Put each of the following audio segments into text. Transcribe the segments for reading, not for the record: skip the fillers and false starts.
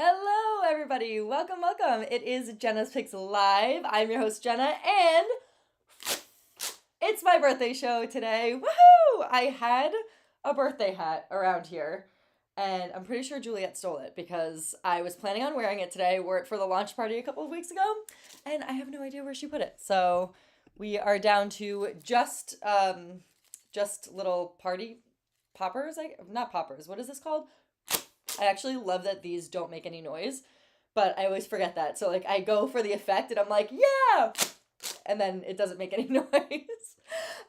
Hello, everybody. Welcome, welcome. It is Jenna's Picks Live. I'm your host, Jenna, and it's my birthday show today. Woohoo! I had a birthday hat around here, and I'm pretty sure Juliet stole it because I was planning on wearing it today, wore it for the launch party a couple of weeks ago, and I have no idea where she put it. So we are down to just little party poppers. Not poppers. What is this called? I actually love that these don't make any noise, but I always forget that. So like I go for the effect and I'm like, yeah, and then it doesn't make any noise.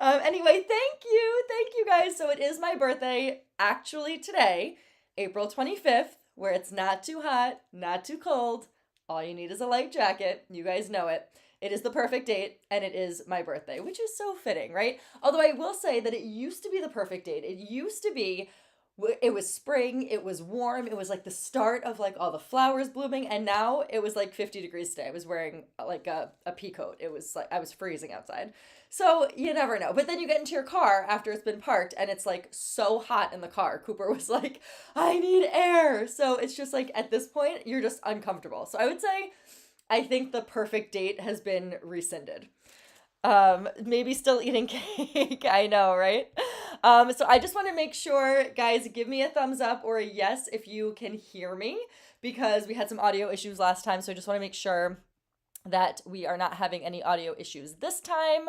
Anyway, thank you guys. So it is my birthday actually today, April 25th, where it's not too hot, not too cold. All you need is a light jacket. You guys know it. It is the perfect date, and it is my birthday, which is so fitting, right? Although I will say that it used to be the perfect date. It was spring, it was warm, it was like the start of like all the flowers blooming, and now it was like 50 degrees today. I was wearing like a pea coat. It was like I was freezing outside. So you never know. But then you get into your car after it's been parked and it's like so hot in the car. Cooper was like, I need air. So it's just like at this point, you're just uncomfortable. So I would say I think the perfect date has been rescinded. Maybe still eating cake. I know, right? So I just want to make sure, guys, give me a thumbs up or a yes if you can hear me because we had some audio issues last time. So I just want to make sure that we are not having any audio issues this time.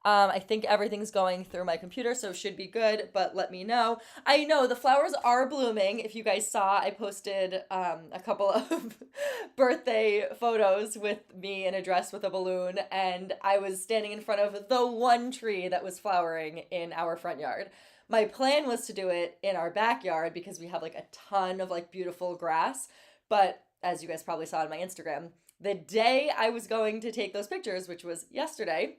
I think everything's going through my computer, so it should be good, but let me know. I know the flowers are blooming. If you guys saw, I posted a couple of birthday photos with me in a dress with a balloon, and I was standing in front of the one tree that was flowering in our front yard. My plan was to do it in our backyard because we have like a ton of like beautiful grass, but as you guys probably saw on my Instagram, the day I was going to take those pictures, which was yesterday,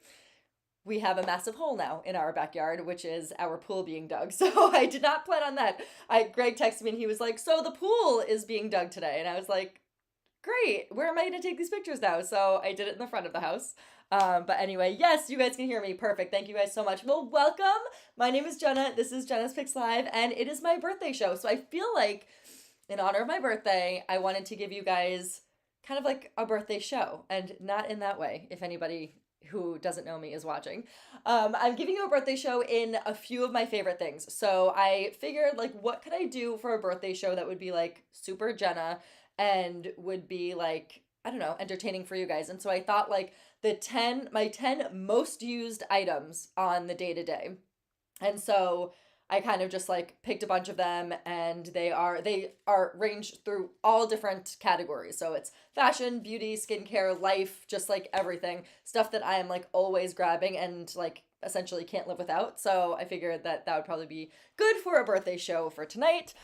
we have a massive hole now in our backyard, which is our pool being dug. So I did not plan on that. Greg texted me and he was like, so the pool is being dug today. And I was like, great, where am I going to take these pictures now? So I did it in the front of the house. But anyway, yes, you guys can hear me. Perfect. Thank you guys so much. Well, welcome. My name is Jenna. This is Jenna's Picks Live, and it is my birthday show. So I feel like in honor of my birthday, I wanted to give you guys kind of like a birthday show, and not in that way, if anybody who doesn't know me is watching. I'm giving you a birthday show in a few of my favorite things. So I figured, like, what could I do for a birthday show that would be like super Jenna and would be like, I don't know, entertaining for you guys. And so I thought like my 10 most used items on the day to day. And so I kind of just like picked a bunch of them, and they are ranged through all different categories. So it's fashion, beauty, skincare, life, just like everything. Stuff that I am like always grabbing and like essentially can't live without. So I figured that that would probably be good for a birthday show for tonight.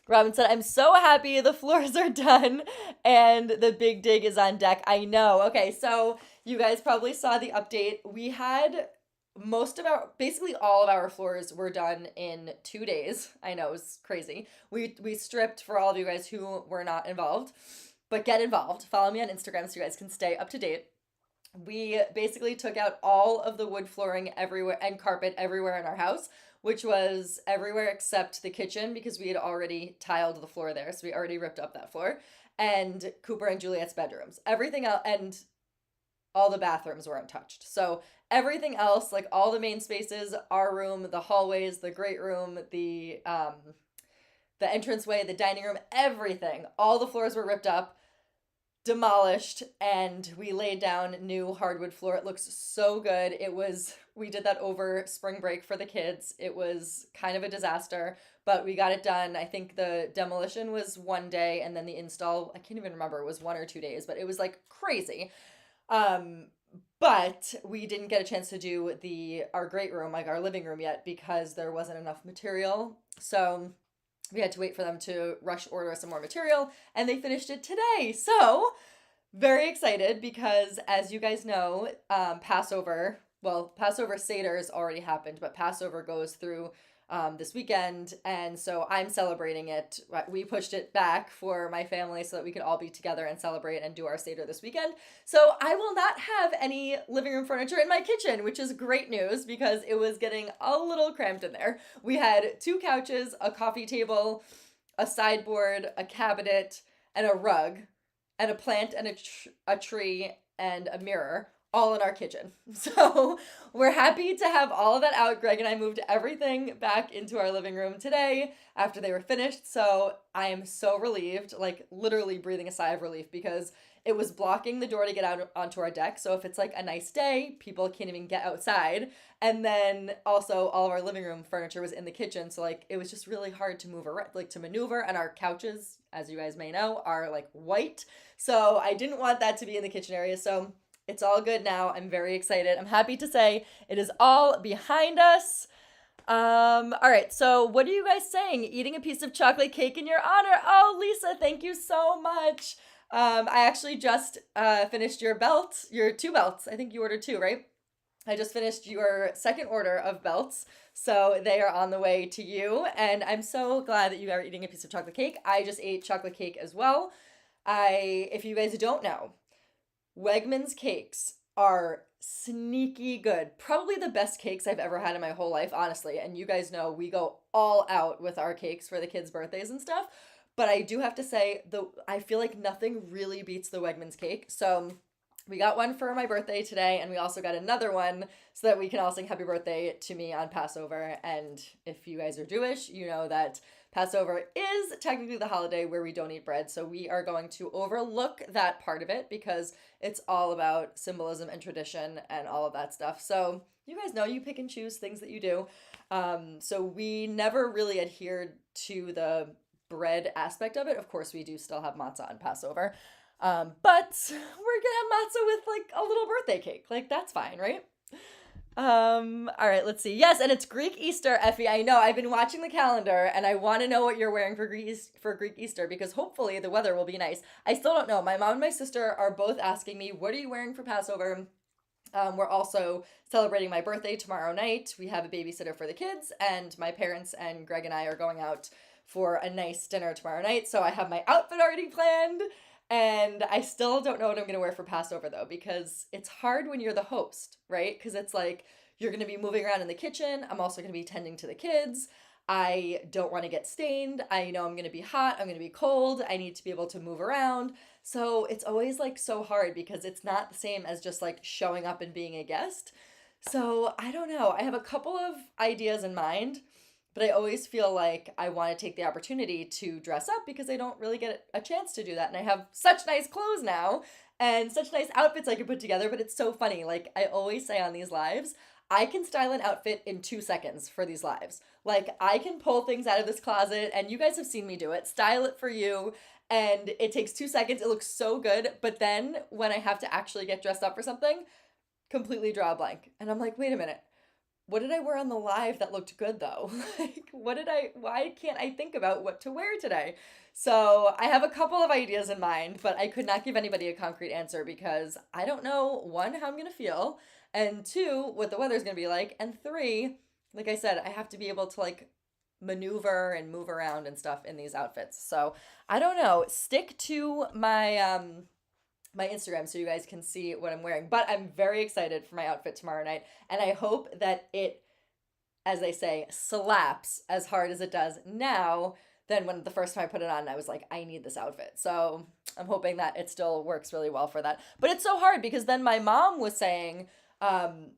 Robin said, I'm so happy the floors are done and the big dig is on deck. I know. Okay, so you guys probably saw the update. We had basically all of our floors were done in 2 days. I know, it's crazy. We stripped for all of you guys who were not involved, but get involved. Follow me on Instagram so you guys can stay up to date. We basically took out all of the wood flooring everywhere and carpet everywhere in our house, which was everywhere except the kitchen because we had already tiled the floor there. So we already ripped up that floor, and Cooper and Juliet's bedrooms. Everything else, and all the bathrooms were untouched. So everything else, like all the main spaces, our room, the hallways, the great room, the entranceway, the dining room, everything, all the floors were ripped up, demolished, and we laid down new hardwood floor. It looks so good. We did that over spring break for the kids. It was kind of a disaster, but we got it done. I think the demolition was 1 day, and then the install, I can't even remember, it was 1 or 2 days, but it was like crazy. But we didn't get a chance to do our great room, like our living room yet, because there wasn't enough material. So we had to wait for them to rush order some more material, and they finished it today. So very excited because, as you guys know, Passover Seder's already happened, but Passover goes through this weekend, and so I'm celebrating it. We pushed it back for my family so that we could all be together and celebrate and do our Seder this weekend. So I will not have any living room furniture in my kitchen, which is great news because it was getting a little cramped in there. We had 2 couches, a coffee table, a sideboard, a cabinet, and a rug and a plant and a tree and a mirror all in our kitchen. So we're happy to have all of that out. Greg and I moved everything back into our living room today after they were finished. So I am so relieved, like literally breathing a sigh of relief, because it was blocking the door to get out onto our deck. So if it's like a nice day, people can't even get outside. And then also all of our living room furniture was in the kitchen. So like it was just really hard to move around, like to maneuver. And our couches, as you guys may know, are like white. So I didn't want that to be in the kitchen area. So it's all good now. I'm very excited. I'm happy to say it is all behind us. All right. So what are you guys saying? Eating a piece of chocolate cake in your honor. Oh, Lisa, thank you so much. I actually just finished your 2 belts. I think you ordered 2, right? I just finished your second order of belts. So they are on the way to you. And I'm so glad that you are eating a piece of chocolate cake. I just ate chocolate cake as well. If you guys don't know, Wegmans cakes are sneaky good. Probably the best cakes I've ever had in my whole life, honestly. And you guys know we go all out with our cakes for the kids' birthdays and stuff. But I do have to say, I feel like nothing really beats the Wegmans cake. So we got one for my birthday today, and we also got another one so that we can all sing happy birthday to me on Passover. And if you guys are Jewish, you know that Passover is technically the holiday where we don't eat bread. So we are going to overlook that part of it because it's all about symbolism and tradition and all of that stuff. So you guys know you pick and choose things that you do. So we never really adhered to the bread aspect of it. Of course, we do still have matzah on Passover. But we're gonna have matzah with like a little birthday cake. Like that's fine, right? All right, let's see. Yes, and it's Greek Easter, Effie. I know. I've been watching the calendar and I want to know what you're wearing for Greek Easter because hopefully the weather will be nice. I still don't know. My mom and my sister are both asking me, what are you wearing for Passover? We're also celebrating my birthday tomorrow night. We have a babysitter for the kids, and my parents and Greg and I are going out for a nice dinner tomorrow night. So I have my outfit already planned, and I still don't know what I'm going to wear for Passover though, because it's hard when you're the host, right? Because it's like you're going to be moving around in the kitchen. I'm also going to be tending to the kids. I don't want to get stained. I know I'm going to be hot. I'm going to be cold. I need to be able to move around. So it's always like so hard because it's not the same as just like showing up and being a guest. So I don't know. I have a couple of ideas in mind, but I always feel like I want to take the opportunity to dress up because I don't really get a chance to do that. And I have such nice clothes now and such nice outfits I can put together, but it's so funny. Like I always say on these lives, I can style an outfit in 2 seconds for these lives. Like I can pull things out of this closet, and you guys have seen me do it, style it for you, and it takes 2 seconds. It looks so good. But then when I have to actually get dressed up for something, completely draw a blank. And I'm like, wait a minute. What did I wear on the live that looked good though? Like, why can't I think about what to wear today? So I have a couple of ideas in mind, but I could not give anybody a concrete answer because I don't know, 1, how I'm going to feel, and 2, what the weather's going to be like, and 3, like I said, I have to be able to like maneuver and move around and stuff in these outfits. So I don't know. Stick to my my Instagram so you guys can see what I'm wearing. But I'm very excited for my outfit tomorrow night, and I hope that it, as they say, slaps as hard as it does now than when the first time I put it on I was like, I need this outfit. So I'm hoping that it still works really well for that. But it's so hard because then my mom was saying,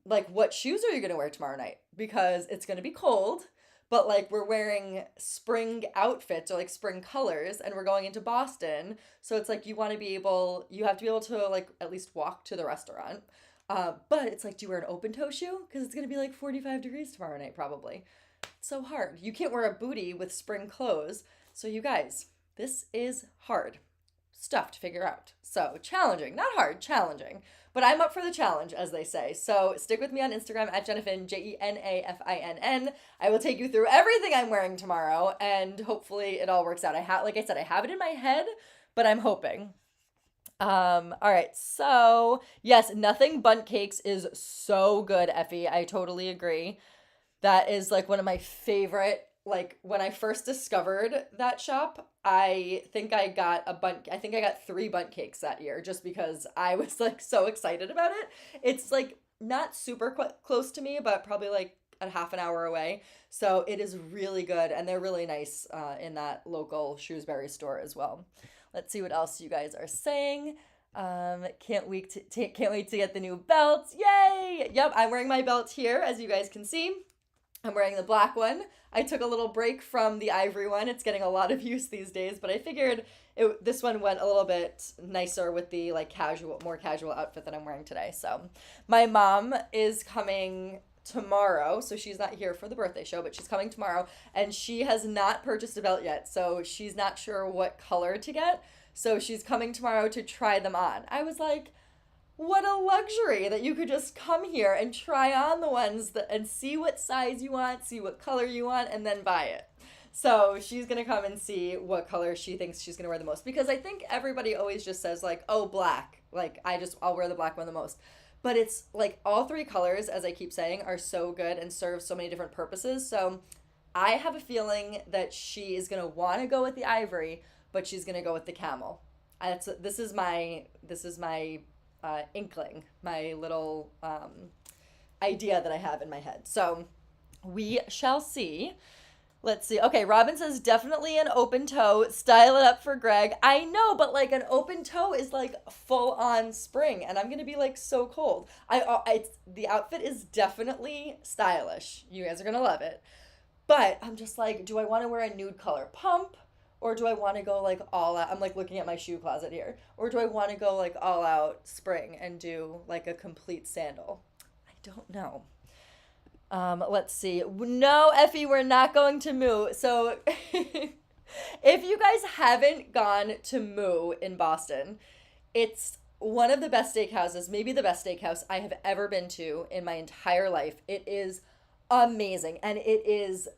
like, what shoes are you going to wear tomorrow night? Because it's going to be cold, but like we're wearing spring outfits or like spring colors and we're going into Boston. So it's like you have to be able to like at least walk to the restaurant. But it's like, do you wear an open toe shoe? Because it's going to be like 45 degrees tomorrow night probably. It's so hard. You can't wear a bootie with spring clothes. So you guys, this is hard stuff to figure out. So challenging, not hard, challenging. But I'm up for the challenge, as they say. So stick with me on Instagram at Jenafinn, JENAFINN. I will take you through everything I'm wearing tomorrow, and hopefully it all works out. Like I said, I have it in my head, but I'm hoping. All right. So yes, nothing bundt cakes is so good, Effie. I totally agree. That is like one of my favorite. Like when I first discovered that shop, I think I got 3 bundt cakes that year just because I was like so excited about it. It's like not super close to me, but probably like a half an hour away. So it is really good, and they're really nice in that local Shrewsbury store as well. Let's see what else you guys are saying. Can't wait to get the new belts. Yay! Yep, I'm wearing my belt here, as you guys can see. I'm wearing the black one. I took a little break from the ivory one. It's getting a lot of use these days, but I figured this one went a little bit nicer with the like more casual outfit that I'm wearing today. So my mom is coming tomorrow, so she's not here for the birthday show, but she's coming tomorrow, and she has not purchased a belt yet, so she's not sure what color to get. So she's coming tomorrow to try them on. I was like, what a luxury that you could just come here and try on the ones and see what size you want, see what color you want, and then buy it. So she's going to come and see what color she thinks she's going to wear the most. Because I think everybody always just says like, oh, black. Like, I'll wear the black one the most. But it's like all three colors, as I keep saying, are so good and serve so many different purposes. So I have a feeling that she is going to want to go with the ivory, but she's going to go with the camel. This is my inkling, my little idea that I have in my head. So we shall see. Let's see. Okay, Robin says definitely an open toe. Style it up for Greg. I know, but like an open toe is like full on spring, and I'm gonna be like so cold. The outfit is definitely stylish. You guys are gonna love it. But I'm just like, do I want to wear a nude color pump? Or do I want to go like all out? I'm like looking at my shoe closet here. Or do I want to go like all out spring and do like a complete sandal? I don't know. Let's see. No, Effie, we're not going to Moo. So if you guys haven't gone to Moo in Boston, it's one of the best steakhouses, maybe the best steakhouse I have ever been to in my entire life. It is amazing, and it is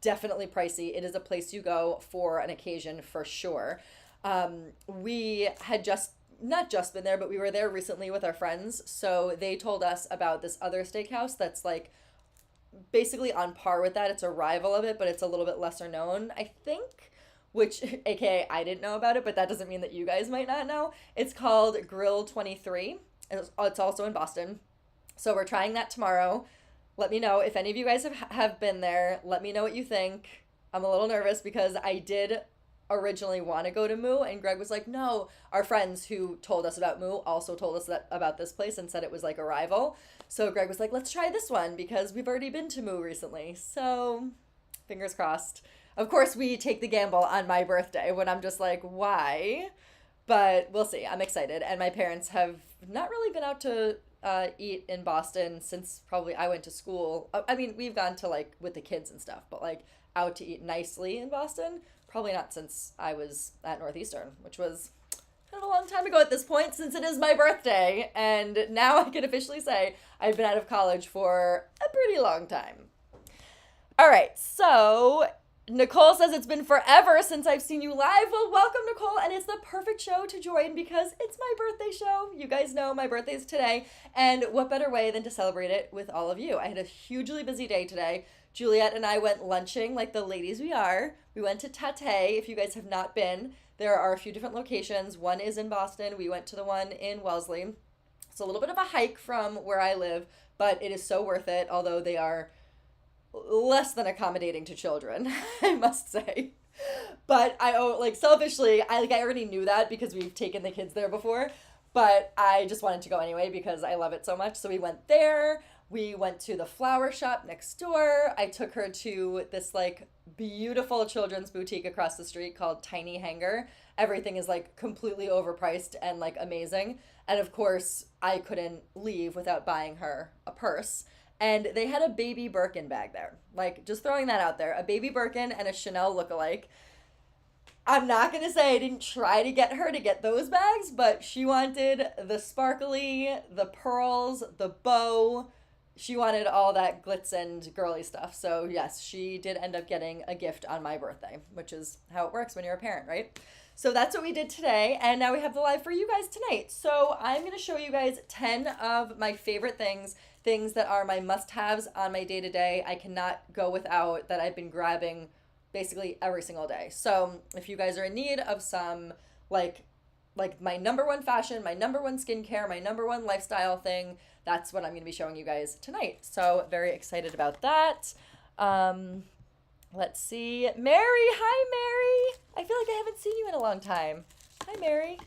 definitely pricey. It is a place you go for an occasion for sure. We had not just been there, but we were there recently with our friends. So they told us about this other steakhouse that's like basically on par with that. It's a rival of it, but it's a little bit lesser known, I think, which aka I didn't know about it, but that doesn't mean that you guys might not know. It's called Grill 23. It's also in Boston. So we're trying that tomorrow. Let me know if any of you guys have been there. Let me know what you think. I'm a little nervous because I did originally want to go to Moo, and Greg was like, no. Our friends who told us about Moo also told us about this place and said it was like a rival. So Greg was like, let's try this one because we've already been to Moo recently. So fingers crossed. Of course, we take the gamble on my birthday when I'm just like, why? But we'll see. I'm excited. And my parents have not really been out to eat in Boston since probably I went to school. I mean, we've gone to like with the kids and stuff, but like out to eat nicely in Boston, probably not since I was at Northeastern, which was kind of a long time ago at this point, since it is my birthday. And now I can officially say I've been out of college for a pretty long time. All right, so Nicole says it's been forever since I've seen you live. Well, welcome, Nicole, and it's the perfect show to join because it's my birthday show. You guys know my birthday's today, and what better way than to celebrate it with all of you? I had a hugely busy day today. Juliet and I went lunching like the ladies we are. We went to Tate. If you guys have not been, there are a few different locations. One is in Boston. We went to the one in Wellesley. It's a little bit of a hike from where I live, but it is so worth it, although they are less than accommodating to children, I must say. But selfishly, I already knew that because we've taken the kids there before, but I just wanted to go anyway because I love it so much. So we went there. We went to the flower shop next door. I took her to this like beautiful children's boutique across the street called Tiny Hanger. Everything is like completely overpriced and like amazing. And of course, I couldn't leave without buying her a purse. And they had a baby Birkin bag there. Like, just throwing that out there. A baby Birkin and a Chanel lookalike. I'm not going to say I didn't try to get her to get those bags, but she wanted the sparkly, the pearls, the bow. She wanted all that glitz and girly stuff. So, yes, she did end up getting a gift on my birthday, which is how it works when you're a parent, right? So that's what we did today, and now we have the live for you guys tonight. So I'm going to show you guys 10 of my favorite things that are my must-haves on my day-to-day. I cannot go without, that I've been grabbing basically every single day. So if you guys are in need of some like like my number one fashion, my number one skincare, my number one lifestyle thing. That's what I'm going to be showing you guys tonight. So very excited about that. Let's see. Mary. Hi, Mary. I feel like I haven't seen you in a long time. Hi, Mary.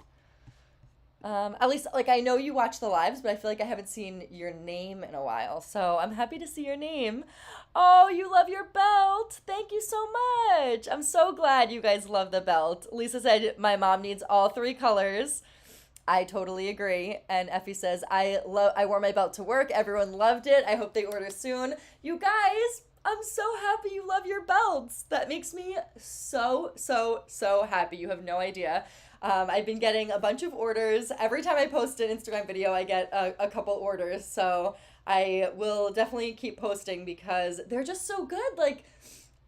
At least, like, I know you watch the lives, but I feel like I haven't seen your name in a while. So I'm happy to see your name. Oh, you love your belt. Thank you so much. I'm so glad you guys love the belt. Lisa said my mom needs all 3 colors. I totally agree. And Effie says, I wore my belt to work. Everyone loved it. I hope they order soon. You guys, I'm so happy you love your belts. That makes me so, so, so happy. You have no idea. I've been getting a bunch of orders. Every time I post an Instagram video, I get a couple orders. So I will definitely keep posting because they're just so good. Like,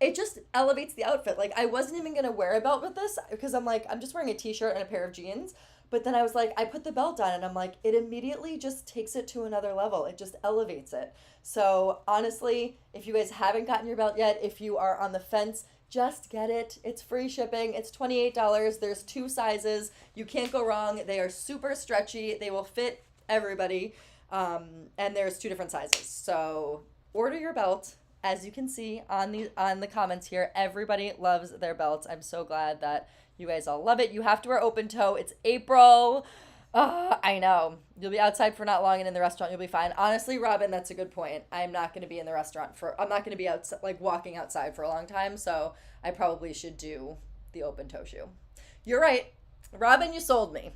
it just elevates the outfit. Like, I wasn't even going to wear a belt with this because I'm like, I'm just wearing a t-shirt and a pair of jeans. But then I was like, I put the belt on and I'm like, it immediately just takes it to another level. It just elevates it. So honestly, if you guys haven't gotten your belt yet, if you are on the fence, just get it. It's free shipping. It's $28. There's 2 sizes. You can't go wrong. They are super stretchy. They will fit everybody. And there's 2 different sizes. So order your belt. As you can see on the comments here, everybody loves their belts. I'm so glad that you guys all love it. You have to wear open toe. It's April. I know. You'll be outside for not long and in the restaurant you'll be fine. Honestly, Robin, that's a good point. I'm not going to be in the restaurant I'm not going to be outside, like walking outside for a long time, so I probably should do the open toe shoe. You're right. Robin, you sold me.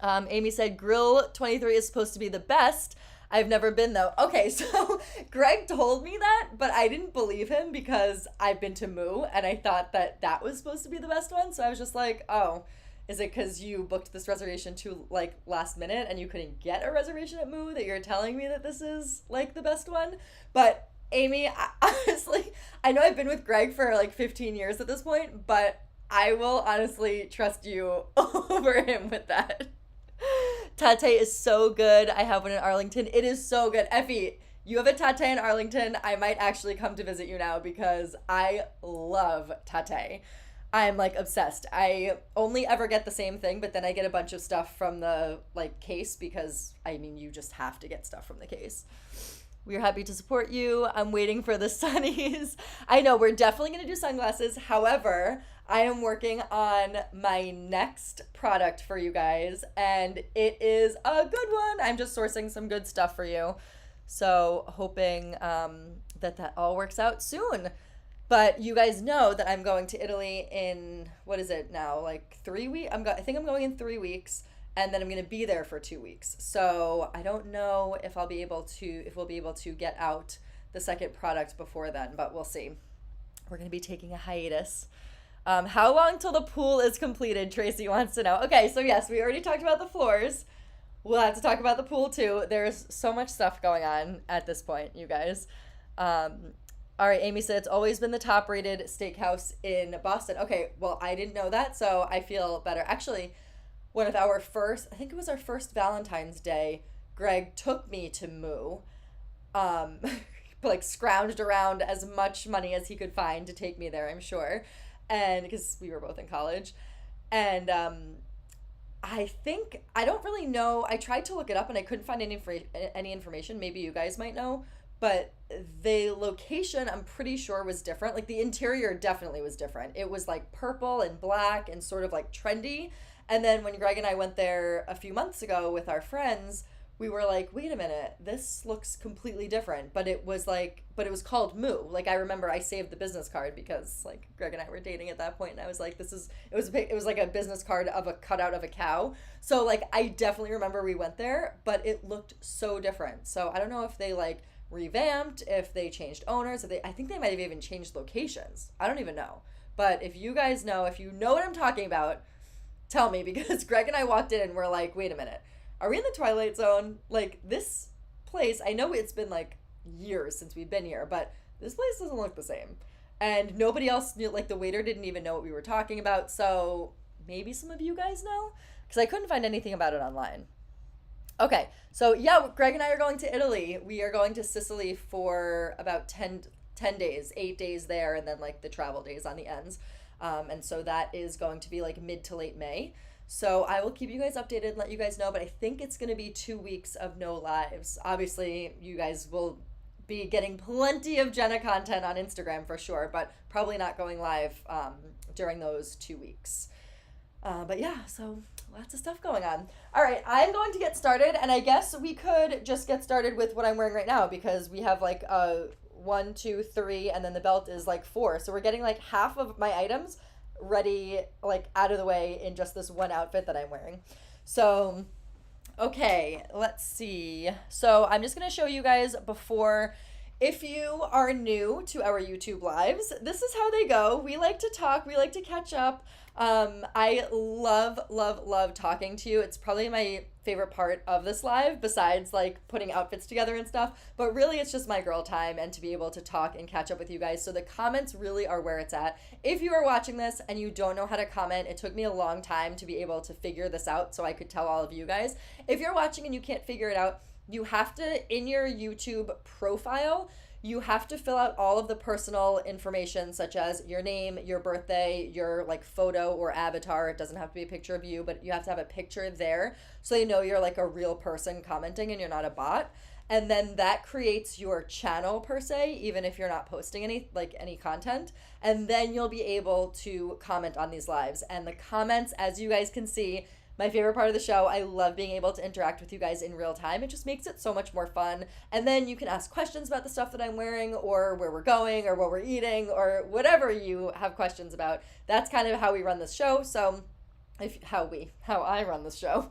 Amy said Grill 23 is supposed to be the best. I've never been though. Okay, so Greg told me that, but I didn't believe him because I've been to Moo and I thought that was supposed to be the best one. So I was just like, oh, is it because you booked this reservation too like last minute and you couldn't get a reservation at Moo that you're telling me that this is like the best one? But Amy, honestly, I know I've been with Greg for like 15 years at this point, but I will honestly trust you over him with that. Tate is so good. I have one in Arlington. It is so good. Effie, you have a Tate in Arlington. I might actually come to visit you now because I love Tate. I'm like obsessed. I only ever get the same thing, but then I get a bunch of stuff from the like case because I mean you just have to get stuff from the case. We're happy to support you. I'm waiting for the sunnies. I know we're definitely going to do sunglasses. However, I am working on my next product for you guys, and it is a good one. I'm just sourcing some good stuff for you. So hoping that all works out soon. But you guys know that I'm going to Italy in, what is it now, like 3 weeks? I think I'm going in 3 weeks, and then I'm going to be there for 2 weeks. So I don't know if we'll be able to get out the second product before then, but we'll see. We're going to be taking a hiatus. How long till the pool is completed? Tracy wants to know. Okay, so yes, we already talked about the floors. We'll have to talk about the pool too. There's so much stuff going on at this point, you guys. All right, Amy said it's always been the top rated steakhouse in Boston. Okay, well, I didn't know that, so I feel better. Actually, one of our first, I think it was our first Valentine's Day, Greg took me to Moo, like scrounged around as much money as he could find to take me there, I'm sure. And because we were both in college. And I don't really know. I tried to look it up and I couldn't find any information. Maybe you guys might know. But the location, I'm pretty sure, was different. Like, the interior definitely was different. It was, like, purple and black and sort of, like, trendy. And then when Greg and I went there a few months ago with our friends, we were like, wait a minute, this looks completely different. But it was it was called Moo. Like, I remember I saved the business card because, like, Greg and I were dating at that point, and I was like, it was like a business card of a cutout of a cow. So, like, I definitely remember we went there, but it looked so different. So I don't know if they, like, revamped, if they changed owners, I think they might have even changed locations. I don't even know. But if you guys know, if you know what I'm talking about, tell me, because Greg and I walked in and we're like, wait a minute, are we in the Twilight Zone? Like, this place, I know it's been like years since we've been here, but this place doesn't look the same. And nobody else knew, like the waiter didn't even know what we were talking about. So maybe some of you guys know, because I couldn't find anything about it online. Okay, so yeah, Greg and I are going to Italy. We are going to Sicily for about 10 days, 8 days there, and then like the travel days on the ends. And so that is going to be like mid to late May. So I will keep you guys updated and let you guys know, but I think it's going to be 2 weeks of no lives. Obviously, you guys will be getting plenty of Jenna content on Instagram for sure, but probably not going live during those 2 weeks. But yeah, so lots of stuff going on. All right, I'm going to get started, and I guess we could just get started with what I'm wearing right now because we have like a 1, 2, 3, and then the belt is like 4. So we're getting like half of my items ready, like out of the way in just this one outfit that I'm wearing. So, okay, let's see. So I'm just gonna show you guys before. If you are new to our YouTube lives, this is how they go. We like to talk, we like to catch up. I love, love, love talking to you. It's probably my favorite part of this live besides like putting outfits together and stuff, but really it's just my girl time and to be able to talk and catch up with you guys. So the comments really are where it's at. If you are watching this and you don't know how to comment, it took me a long time to be able to figure this out so I could tell all of you guys. If you're watching and you can't figure it out, you have to, in your YouTube profile, you have to fill out all of the personal information such as your name, your birthday, your like photo or avatar. It doesn't have to be a picture of you, but you have to have a picture there so they know you're like a real person commenting and you're not a bot. And then that creates your channel per se, even if you're not posting any content. And then you'll be able to comment on these lives. And the comments, as you guys can see, my favorite part of the show, I love being able to interact with you guys in real time. It just makes it so much more fun. And then you can ask questions about the stuff that I'm wearing or where we're going or what we're eating or whatever you have questions about. That's kind of how we run this show. So how I run this show.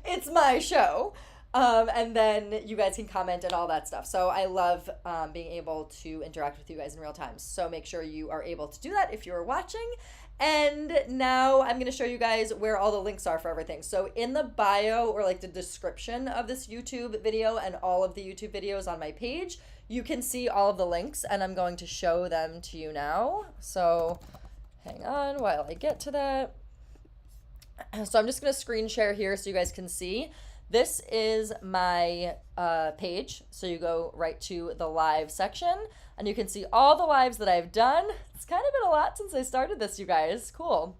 It's my show. And then you guys can comment and all that stuff. So I love being able to interact with you guys in real time. So make sure you are able to do that if you're watching. And now I'm going to show you guys where all the links are for everything. So in the bio or like the description of this YouTube video and all of the YouTube videos on my page, you can see all of the links and I'm going to show them to you now. So hang on while I get to that. So I'm just going to screen share here so you guys can see. This is my page. So you go right to the live section and you can see all the lives that I've done. It's kind of been a lot since I started this, you guys. Cool.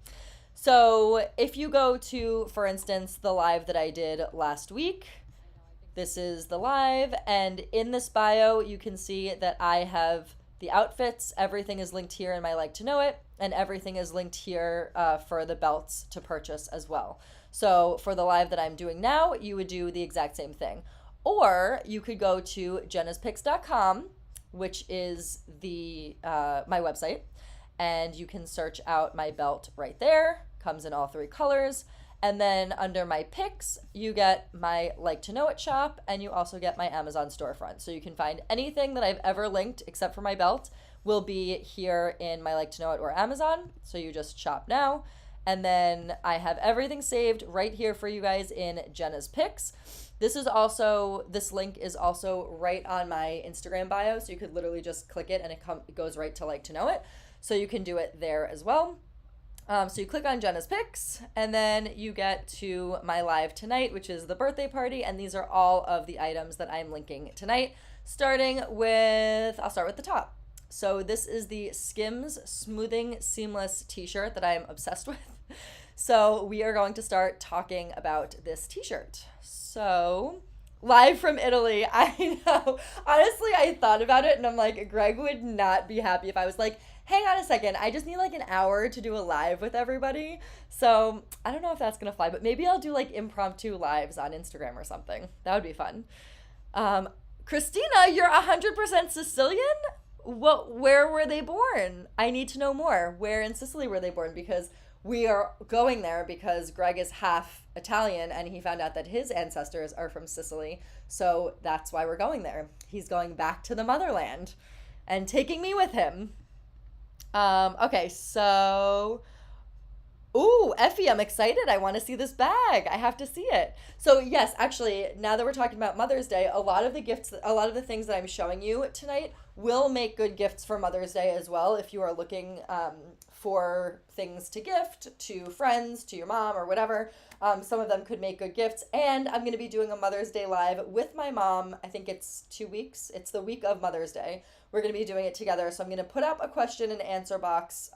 So if you go to, for instance, the live that I did last week, this is the live. And in this bio, you can see that I have the outfits. Everything is linked here in my like to know it. And everything is linked here for the belts to purchase as well. So for the live that I'm doing now, you would do the exact same thing. Or you could go to JENA'S which is the my website, and you can search out my belt right there. Comes in all 3 colors. And then under my picks, you get my like to know it shop, and you also get my Amazon storefront. So you can find anything that I've ever linked except for my belt will be here in my like to know it or Amazon. So you just shop now. And then I have everything saved right here for you guys in Jenna's Picks. This link is also right on my Instagram bio. So you could literally just click it and it goes right to like to know it. So you can do it there as well. So you click on Jenna's Picks and then you get to my live tonight, which is the birthday party. And these are all of the items that I'm linking tonight, I'll start with the top. So this is the Skims Smoothing Seamless t-shirt that I am obsessed with. So we are going to start talking about this t-shirt. So live from Italy, I know. Honestly, I thought about it and I'm like, Greg would not be happy if I was like, hang on a second, I just need like an hour to do a live with everybody. So I don't know if that's going to fly, but maybe I'll do like impromptu lives on Instagram or something. That would be fun. Christina, you're 100% Sicilian? Where were they born? I need to know more. Where in Sicily were they born? Because we are going there because Greg is half Italian and he found out that his ancestors are from Sicily. So that's why we're going there. He's going back to the motherland and taking me with him. Okay, so... Ooh, Effie, I'm excited. I want to see this bag. I have to see it. So yes, actually, now that we're talking about Mother's Day, a lot of the things that I'm showing you tonight will make good gifts for Mother's Day as well. If you are looking for things to gift to friends, to your mom or whatever, some of them could make good gifts. And I'm going to be doing a Mother's Day live with my mom. I think it's 2 weeks. It's the week of Mother's Day. We're going to be doing it together. So I'm going to put up a question and answer box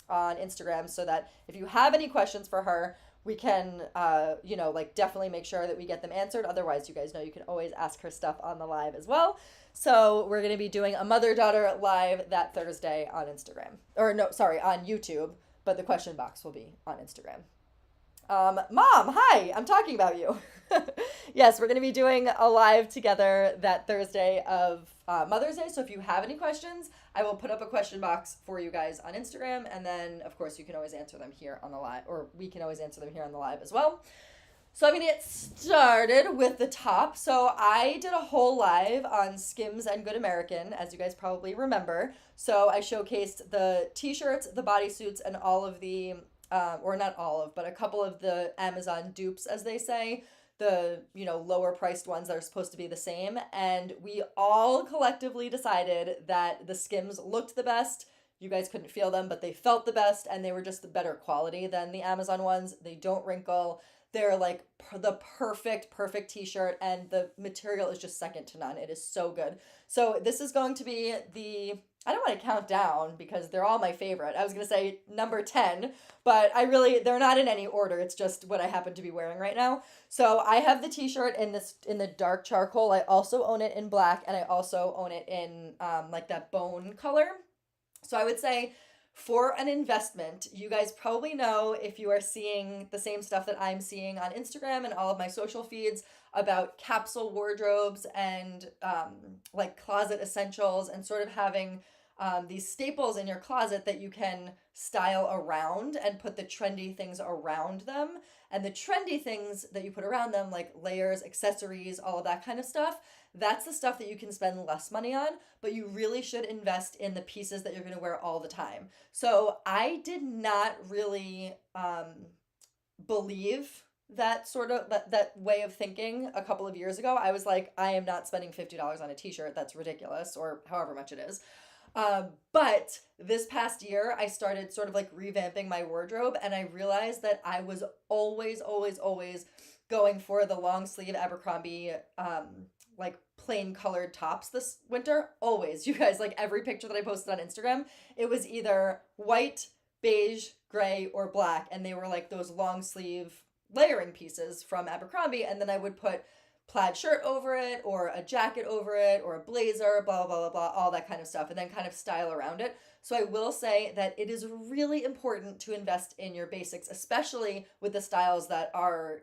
on Instagram so that if you have any questions for her, we can, like definitely make sure that we get them answered. Otherwise, you guys know you can always ask her stuff on the live as well. So we're going to be doing a mother-daughter live that Thursday on Instagram. Or no, sorry, on YouTube, but the question box will be on Instagram. Mom, hi, I'm talking about you. Yes, we're going to be doing a live together that Thursday of Mother's Day. So if you have any questions, I will put up a question box for you guys on Instagram. And then, of course, you can always answer them here on the live, or we can always answer them here on the live as well. So I'm going to get started with the top. So I did a whole live on Skims and Good American, as you guys probably remember. So I showcased the t-shirts, the bodysuits, and all of the or not all of, but a couple of the Amazon dupes, as they say, the, lower priced ones that are supposed to be the same. And we all collectively decided that the Skims looked the best. You guys couldn't feel them, but they felt the best, and they were just the better quality than the Amazon ones. They don't wrinkle. They're like the perfect t-shirt, and the material is just second to none. It is so good. So this is going to be I don't want to count down because they're all my favorite. I was going to say number 10, but they're not in any order. It's just what I happen to be wearing right now. So I have the t-shirt in the dark charcoal. I also own it in black, and I also own it in like that bone color. So I would say for an investment, you guys probably know, if you are seeing the same stuff that I'm seeing on Instagram and all of my social feeds about capsule wardrobes and like closet essentials, and sort of having these staples in your closet that you can style around and put the trendy things around them. And the trendy things that you put around them, like layers, accessories, all of that kind of stuff, that's the stuff that you can spend less money on, but you really should invest in the pieces that you're going to wear all the time. So I did not really believe that sort of that way of thinking a couple of years ago. I was like, I am not spending $50 on a t-shirt. That's ridiculous, or however much it is. But this past year, I started sort of like revamping my wardrobe, and I realized that I was always going for the long sleeve Abercrombie, like plain colored tops this winter. Always. You guys, like every picture that I posted on Instagram, it was either white, beige, gray, or black. And they were like those long sleeve layering pieces from Abercrombie. And then I would put plaid shirt over it, or a jacket over it, or a blazer, blah, blah, blah, blah, all that kind of stuff, and then kind of style around it. So I will say that it is really important to invest in your basics, especially with the styles that are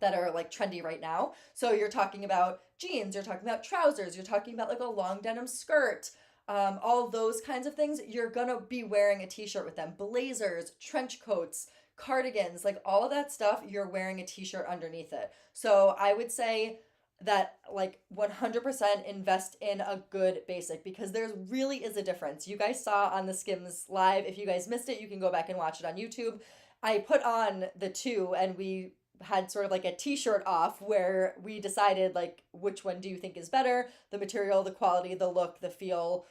like trendy right now. So you're talking about jeans, you're talking about trousers, you're talking about like a long denim skirt, all those kinds of things. You're gonna be wearing a t-shirt with them. Blazers, trench coats, cardigans, like all of that stuff, you're wearing a t-shirt underneath it. So I would say that like 100% invest in a good basic, because there really is a difference. You guys saw on the Skims live. If you guys missed it, you can go back and watch it on YouTube. I put on the two, and we had sort of like a t-shirt off where we decided like, which one do you think is better? The material, the quality, the look, the feel,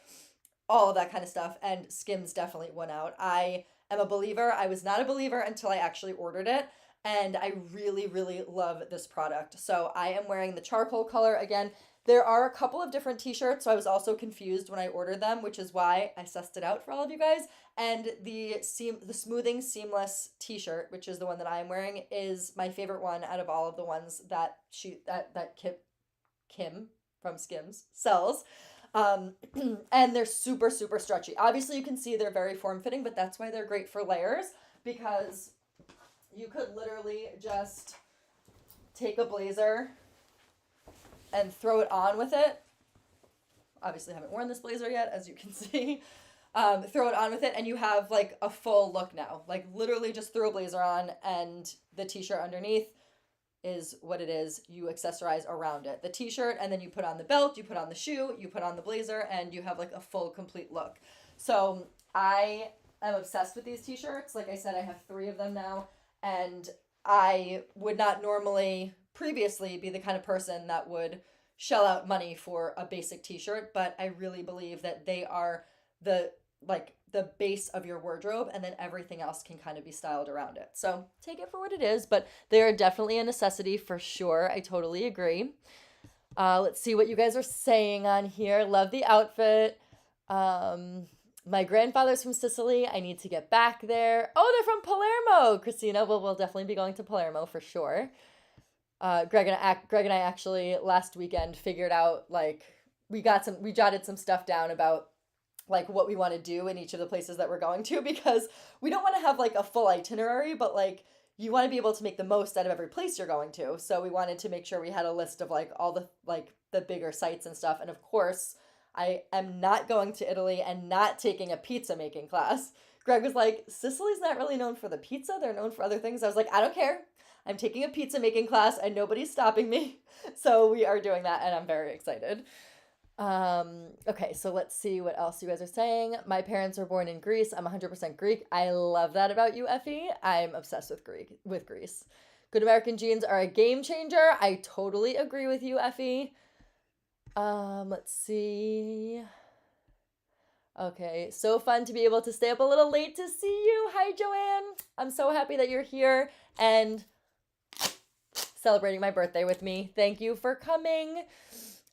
all of that kind of stuff. And Skims definitely won out. I am a believer. I was not a believer until I actually ordered it, and I really love this product. So I am wearing the charcoal color again. There are a couple of different t-shirts, so I was also confused when I ordered them, which is why I sussed it out for all of you guys. And the smoothing seamless t-shirt, which is the one that I am wearing, is my favorite one out of all of the ones that Kim from Skims sells. And they're super stretchy. Obviously you can see they're very form-fitting, but that's why they're great for layers, because you could literally just take a blazer and throw it on with it. Obviously I haven't worn this blazer yet, as you can see. Throw it on with it, and you have like a full look now. Like literally just throw a blazer on, and the t-shirt underneath is what it is. You accessorize around it. The t-shirt, and then you put on the belt, you put on the shoe, you put on the blazer, and you have like a full complete look. So I am obsessed with these t-shirts. Like I said, I have 3 of them now, and I would not normally previously be the kind of person that would shell out money for a basic t-shirt, but I really believe that they are the base of your wardrobe, and then everything else can kind of be styled around it. So take it for what it is, but they are definitely a necessity for sure. I totally agree. Let's see what you guys are saying on here. Love the outfit. My grandfather's from Sicily. I need to get back there. Oh, they're from Palermo, Christina. Well, we'll definitely be going to Palermo for sure. Greg and I actually last weekend figured out like we jotted some stuff down about like what we want to do in each of the places that we're going to because we don't want to have like a full itinerary, but like you want to be able to make the most out of every place you're going to. So we wanted to make sure we had a list of like all the bigger sites and stuff. And of course, I am not going to Italy and not taking a pizza making class. Greg was like, Sicily's not really known for the pizza. They're known for other things. I was like, I don't care. I'm taking a pizza making class and nobody's stopping me. So we are doing that and I'm very excited. Okay, so let's see what else you guys are saying. My parents were born in Greece. I'm 100% Greek. I love that about you, Effie. I'm obsessed with Greece. Good American jeans are a game changer. I totally agree with you, Effie. Let's see. Okay, so fun to be able to stay up a little late to see you. Hi, Joanne. I'm so happy that you're here and celebrating my birthday with me. Thank you for coming.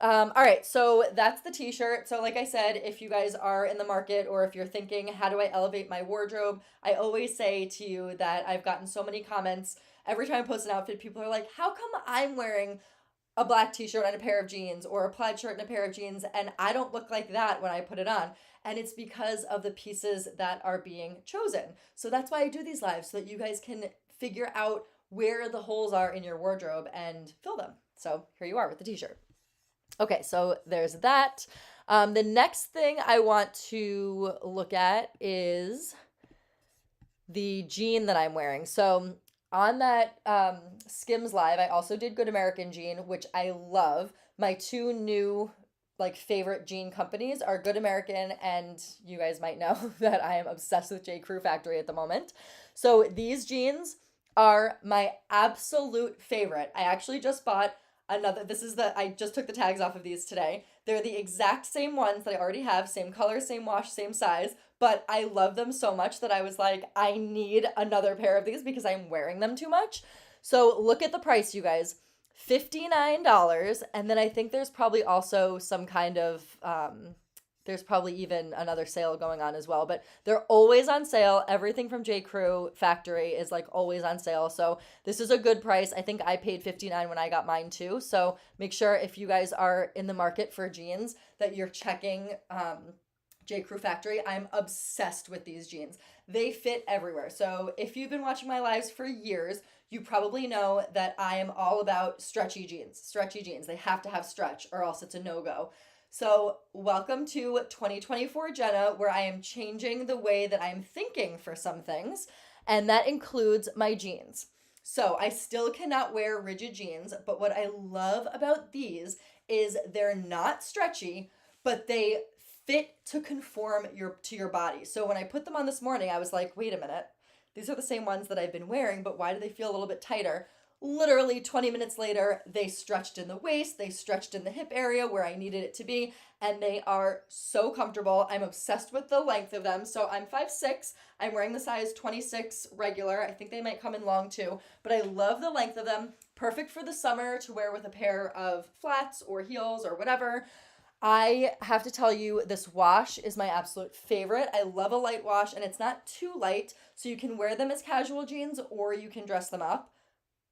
All right, so that's the t-shirt. So like I said, if you guys are in the market or if you're thinking, how do I elevate my wardrobe? I always say to you that I've gotten so many comments. Every time I post an outfit, people are like, how come I'm wearing a black t-shirt and a pair of jeans or a plaid shirt and a pair of jeans and I don't look like that when I put it on? And it's because of the pieces that are being chosen. So that's why I do these lives, so that you guys can figure out where the holes are in your wardrobe and fill them. So here you are with the t-shirt. Okay, so there's that. The next thing I want to look at is the jean that I'm wearing. So on that Skims live, I also did Good American Jean, which I love. My two new like favorite jean companies are Good American, and you guys might know that I am obsessed with J. Crew Factory at the moment. So these jeans are my absolute favorite. I actually just bought another. I just took the tags off of these today. They're the exact same ones that I already have, same color, same wash, same size, but I love them so much that I was like, I need another pair of these because I'm wearing them too much. So look at the price, you guys. $59, and then I think there's probably also some kind of there's probably even another sale going on as well, but they're always on sale. Everything from J. Crew Factory is like always on sale. So this is a good price. I think I paid $59 when I got mine too. So make sure if you guys are in the market for jeans that you're checking J. Crew Factory. I'm obsessed with these jeans. They fit everywhere. So if you've been watching my lives for years, you probably know that I am all about stretchy jeans. Stretchy jeans. They have to have stretch or else it's a no-go. So welcome to 2024 Jenna, where I am changing the way that I'm thinking for some things, and that includes my jeans. So I still cannot wear rigid jeans, but what I love about these is they're not stretchy, but they fit to conform to your body. So when I put them on this morning, I was like, wait a minute, these are the same ones that I've been wearing, but why do they feel a little bit tighter? Literally 20 minutes later, they stretched in the waist, they stretched in the hip area where I needed it to be, and they are so comfortable. I'm obsessed with the length of them. So I'm 5'6". I'm wearing the size 26 regular. I think they might come in long too, but I love the length of them. Perfect for the summer to wear with a pair of flats or heels or whatever. I have to tell you, this wash is my absolute favorite. I love a light wash, and it's not too light, so you can wear them as casual jeans or you can dress them up.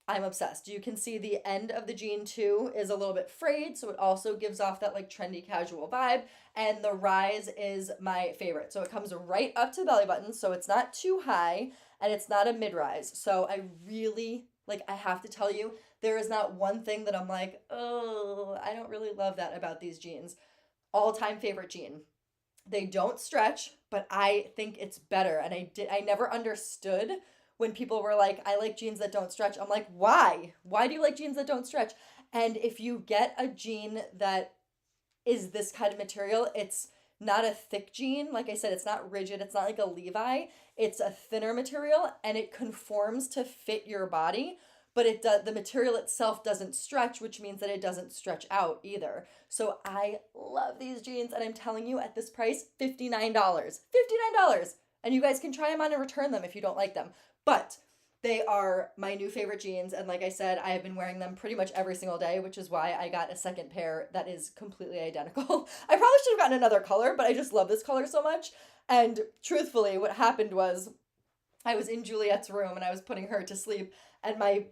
I'm obsessed. You can see the end of the jean too is a little bit frayed, so it also gives off that like trendy casual vibe. And the rise is my favorite. So it comes right up to the belly button, so it's not too high and it's not a mid-rise. So I really, I have to tell you, there is not one thing that I'm like, oh, I don't really love that about these jeans. All-time favorite jean. They don't stretch, but I think it's better. And I never understood when people were like, I like jeans that don't stretch. I'm like, why? Why do you like jeans that don't stretch? And if you get a jean that is this kind of material, it's not a thick jean. Like I said, it's not rigid. It's not like a Levi. It's a thinner material and it conforms to fit your body, but the material itself doesn't stretch, which means that it doesn't stretch out either. So I love these jeans, and I'm telling you, at this price, $59. $59. And you guys can try them on and return them if you don't like them. But they are my new favorite jeans, and like I said, I have been wearing them pretty much every single day, which is why I got a second pair that is completely identical. I probably should have gotten another color, but I just love this color so much. And truthfully, what happened was I was in Juliet's room and I was putting her to sleep, and my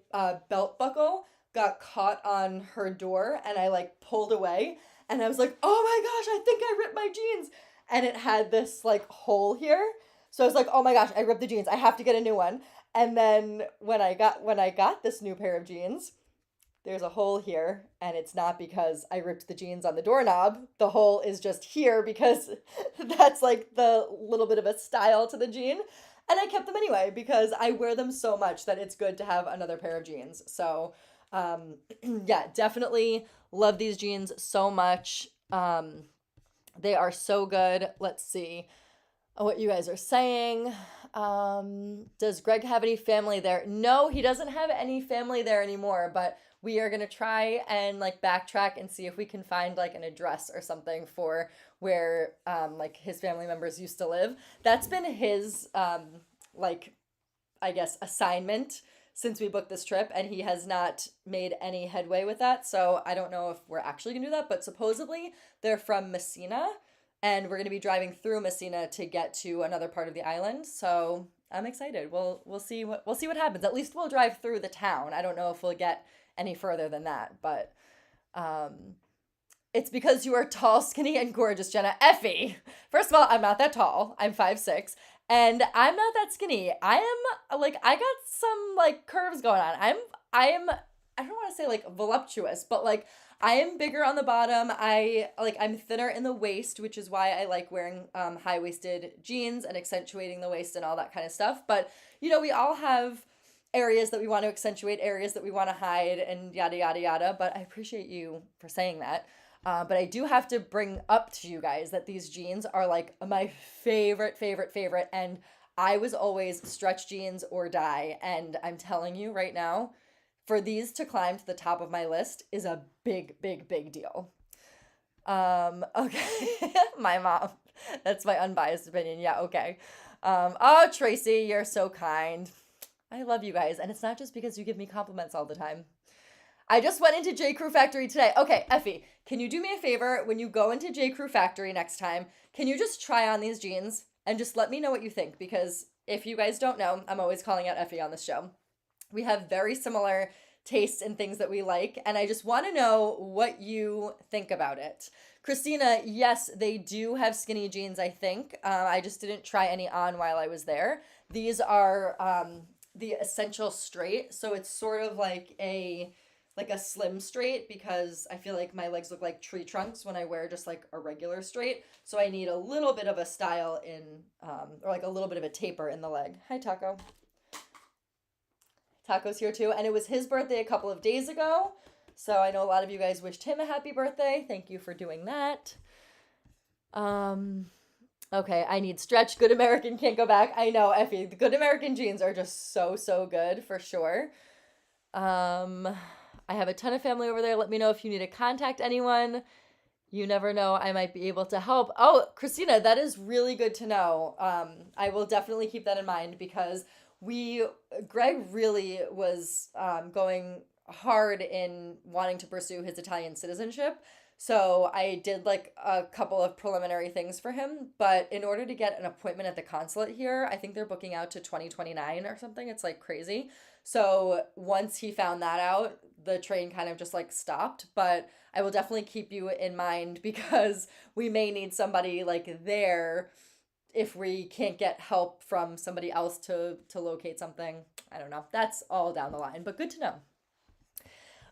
belt buckle got caught on her door, and I like pulled away, and I was like, oh my gosh, I think I ripped my jeans. And it had this like hole here. So I was like, oh my gosh, I ripped the jeans. I have to get a new one. And then when I got this new pair of jeans, there's a hole here, and it's not because I ripped the jeans on the doorknob. The hole is just here because that's like the little bit of a style to the jean. And I kept them anyway because I wear them so much that it's good to have another pair of jeans. So, yeah, definitely love these jeans so much. They are so good. Let's see what you guys are saying. Does Greg have any family there? No, he doesn't have any family there anymore, but we are going to try and like backtrack and see if we can find like an address or something for where like his family members used to live. That's been his like I guess assignment since we booked this trip, and he has not made any headway with that. So I don't know if we're actually going to do that, but supposedly they're from Messina, and we're going to be driving through Messina to get to another part of the island. So I'm excited. We'll see what happens. At least we'll drive through the town. I don't know if we'll get any further than that, but it's because you are tall, skinny, and gorgeous, Jenna. Effie. First of all, I'm not that tall. I'm 5'6", and I'm not that skinny. I am like, I got some like curves going on. I don't want to say like voluptuous, but like I am bigger on the bottom. I'm thinner in the waist, which is why I like wearing high-waisted jeans and accentuating the waist and all that kind of stuff. But you know, we all have areas that we want to accentuate, areas that we want to hide, and yada, yada, yada. But I appreciate you for saying that. But I do have to bring up to you guys that these jeans are like my favorite. And I was always stretch jeans or die. And I'm telling you right now, for these to climb to the top of my list is a big deal. Okay. My mom. That's my unbiased opinion. Yeah, okay. Oh, Tracy, you're so kind. I love you guys, and it's not just because you give me compliments all the time. I just went into J. Crew Factory today. Okay, Effie, can you do me a favor when you go into J. Crew Factory next time? Can you just try on these jeans and just let me know what you think? Because if you guys don't know, I'm always calling out Effie on this show. We have very similar tastes in things that we like, and I just want to know what you think about it. Christina, yes, they do have skinny jeans, I think. I just didn't try any on while I was there. These are the Essential Straight, so it's sort of like a slim straight, because I feel like my legs look like tree trunks when I wear just like a regular straight. So I need a little bit of a style in, or like a little bit of a taper in the leg. Hi, Taco. Taco's here too. And it was his birthday a couple of days ago. So I know a lot of you guys wished him a happy birthday. Thank you for doing that. Okay, I need stretch. Good American can't go back. I know, Effie. The Good American jeans are just so good for sure. I have a ton of family over there. Let me know if you need to contact anyone. You never know. I might be able to help. Oh, Christina, that is really good to know. I will definitely keep that in mind, because Greg really was going hard in wanting to pursue his Italian citizenship. So I did like a couple of preliminary things for him, but in order to get an appointment at the consulate here, I think they're booking out to 2029 or something. It's like crazy. So once he found that out, the train kind of just like stopped, but I will definitely keep you in mind, because we may need somebody like there if we can't get help from somebody else to locate something. I don't know. That's all down the line, but good to know.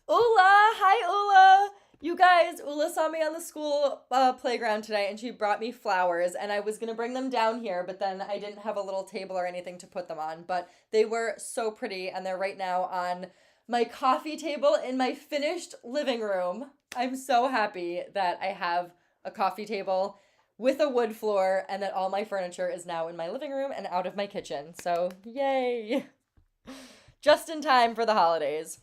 Ula, hi Ula. You guys, Ula saw me on the school playground today, and she brought me flowers, and I was going to bring them down here, but then I didn't have a little table or anything to put them on, but they were so pretty, and they're right now on my coffee table in my finished living room. I'm so happy that I have a coffee table with a wood floor, and that all my furniture is now in my living room and out of my kitchen. So, yay! Just in time for the holidays.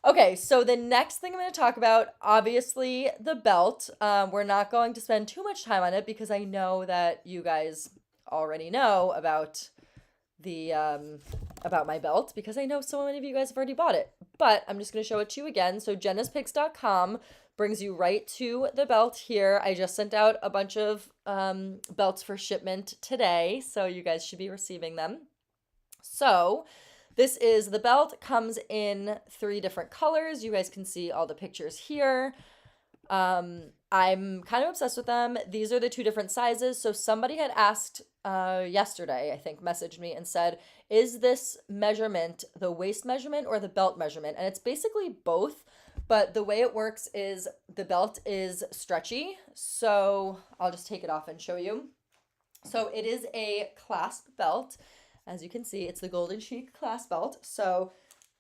Okay, so the next thing I'm going to talk about, obviously, the belt. We're not going to spend too much time on it, because I know that you guys already know about about my belt, because I know so many of you guys have already bought it. But I'm just going to show it to you again. So JENA'S PICKS.com brings you right to the belt here. I just sent out a bunch of belts for shipment today, so you guys should be receiving them. So this is the belt, comes in 3 different colors. You guys can see all the pictures here. I'm kind of obsessed with them. These are the 2 different sizes. So somebody had asked yesterday, I think, messaged me and said, is this measurement the waist measurement or the belt measurement? And it's basically both, but the way it works is the belt is stretchy. So I'll just take it off and show you. So it is a clasp belt. As you can see, it's the Golden Chic clasp belt. So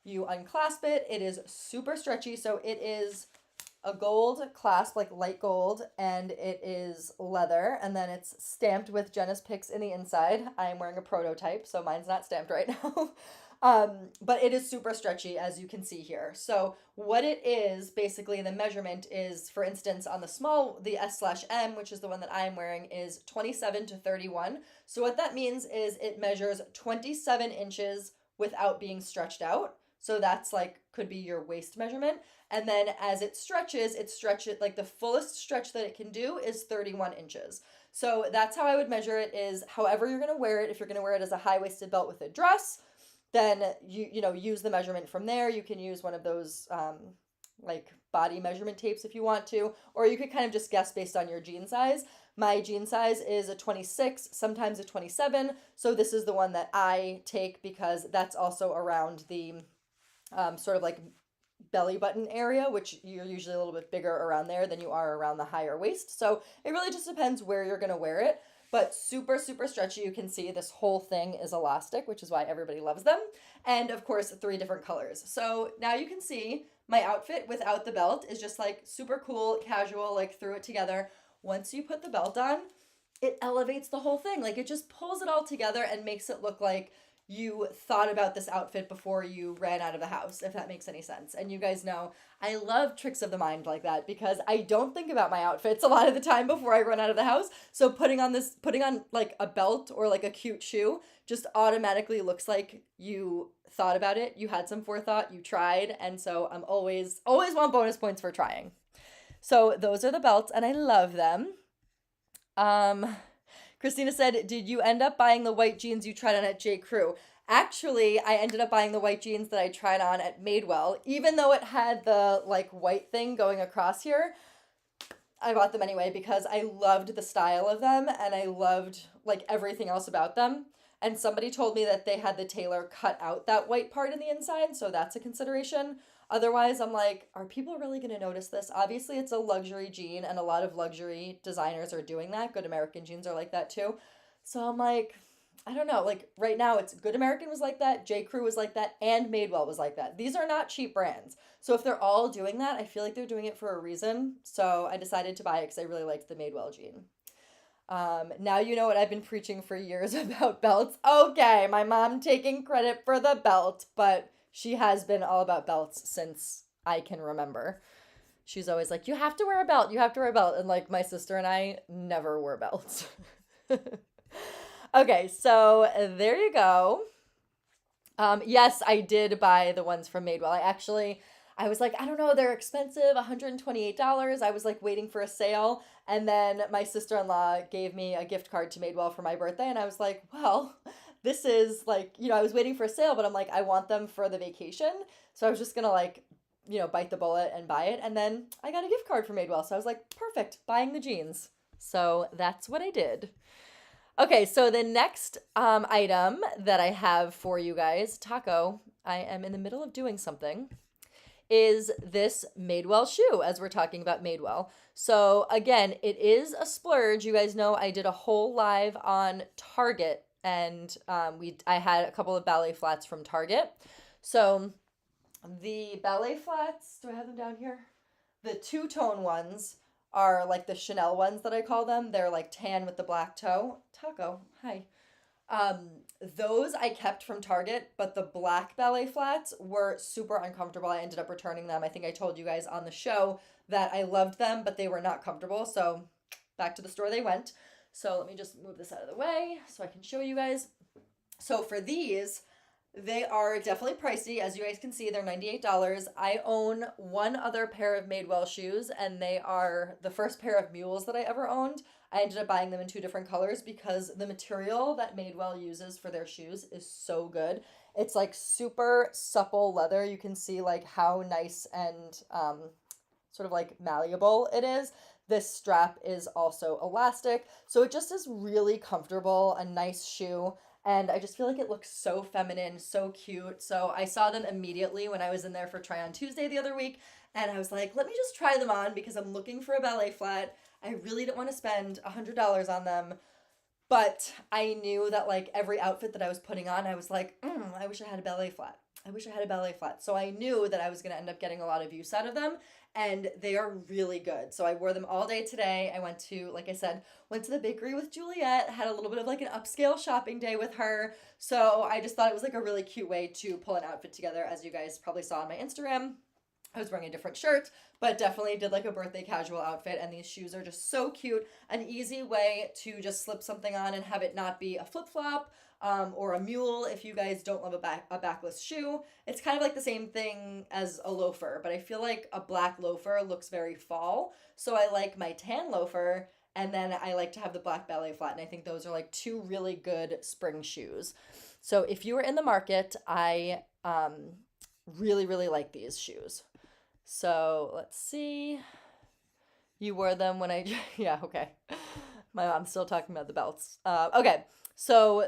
you unclasp it. It is super stretchy. So it is a gold clasp, like light gold, and it is leather, and then it's stamped with JENA'S PICKS in the inside. I am wearing a prototype, so mine's not stamped right now. But it is super stretchy, as you can see here. So what it is, basically, the measurement is, for instance, on the small, the S/M, which is the one that I'm wearing, is 27 to 31. So what that means is it measures 27 inches without being stretched out. So that's like, could be your waist measurement. And then as it stretches, like the fullest stretch that it can do is 31 inches. So that's how I would measure it, is however you're going to wear it. If you're going to wear it as a high-waisted belt with a dress, then you know, use the measurement from there. You can use one of those like body measurement tapes if you want to, or you could kind of just guess based on your jean size. My jean size is a 26, sometimes a 27. So this is the one that I take because that's also around the sort of like belly button area, which you're usually a little bit bigger around there than you are around the higher waist. So it really just depends where you're going to wear it, but super, super stretchy. You can see this whole thing is elastic, which is why everybody loves them. And of course, 3 different colors. So now you can see my outfit without the belt is just like super cool, casual, like threw it together. Once you put the belt on, it elevates the whole thing. Like it just pulls it all together and makes it look like you thought about this outfit before you ran out of the house, if that makes any sense. And you guys know I love tricks of the mind like that because I don't think about my outfits a lot of the time before I run out of the house. So putting on like a belt or like a cute shoe just automatically looks like you thought about it, you had some forethought, you tried, and so I'm always want bonus points for trying. So those are the belts and I love them. Christina said, did you end up buying the white jeans you tried on at J. Crew? Actually, I ended up buying the white jeans that I tried on at Madewell. Even though it had the like white thing going across here, I bought them anyway because I loved the style of them and I loved like everything else about them. And somebody told me that they had the tailor cut out that white part in the inside, so that's a consideration. Otherwise, I'm like, are people really going to notice this? Obviously, it's a luxury jean, and a lot of luxury designers are doing that. Good American jeans are like that, too. So I'm like, I don't know. Like, right now, it's Good American was like that, J. Crew was like that, and Madewell was like that. These are not cheap brands. So if they're all doing that, I feel like they're doing it for a reason. So I decided to buy it because I really liked the Madewell jean. Now you know what I've been preaching for years about belts. Okay, my mom taking credit for the belt, but she has been all about belts since I can remember. She's always like, you have to wear a belt, you have to wear a belt. And like my sister and I never wore belts. Okay, so there you go. Yes, I did buy the ones from Madewell. I was like, I don't know, they're expensive, $128. I was like waiting for a sale. And then my sister-in-law gave me a gift card to Madewell for my birthday. And I was like, well, this is like, you know, I was waiting for a sale, but I'm like, I want them for the vacation. So I was just going to like, you know, bite the bullet and buy it. And then I got a gift card from Madewell. So I was like, perfect, buying the jeans. So that's what I did. Okay, so the next item that I have for you guys, Taco, I am in the middle of doing something, is this Madewell shoe, as we're talking about Madewell. So again, it is a splurge. You guys know I did a whole live on Target, and I had a couple of ballet flats from Target. So the ballet flats, do I have them down here? The two-tone ones are like the Chanel ones that I call them. They're like tan with the black toe. Taco, hi. Those I kept from Target, but the black ballet flats were super uncomfortable. I ended up returning them. I think I told you guys on the show that I loved them, but they were not comfortable. So back to the store they went. So let me just move this out of the way so I can show you guys. So for these, They are definitely pricey. As you guys can see, they're $98. I own one other pair of Madewell shoes, and they are the first pair of mules that I ever owned. I ended up buying them in two different colors because the material that Madewell uses for their shoes is so good. It's like super supple leather. You can see like how nice and sort of like malleable it is. This strap is also elastic, so it just is really comfortable, a nice shoe. And I just feel like it looks so feminine, so cute. So I saw them immediately when I was in there for Try On Tuesday the other week. And I was like, let me just try them on because I'm looking for a ballet flat. I really don't want to spend $100 on them. But I knew that like every outfit that I was putting on, I was like, I wish I had a ballet flat. I wish I had a ballet flat. So I knew that I was going to end up getting a lot of use out of them. And they are really good. So I wore them all day today. I went to, like I said, went to the bakery with Juliet, had a little bit of like an upscale shopping day with her. So I just thought it was like a really cute way to pull an outfit together, as you guys probably saw on my Instagram. I was wearing a different shirt, but definitely did like a birthday casual outfit. And these shoes are just so cute. An easy way to just slip something on and have it not be a flip flop or a mule if you guys don't love a backless shoe. It's kind of like the same thing as a loafer, but I feel like a black loafer looks very fall. So I like my tan loafer, and then I like to have the black ballet flat. And I think those are like two really good spring shoes. So if you were in the market, I really, really like these shoes. So let's see. You wore them when I, yeah, okay. My mom's still talking about the belts. Okay, so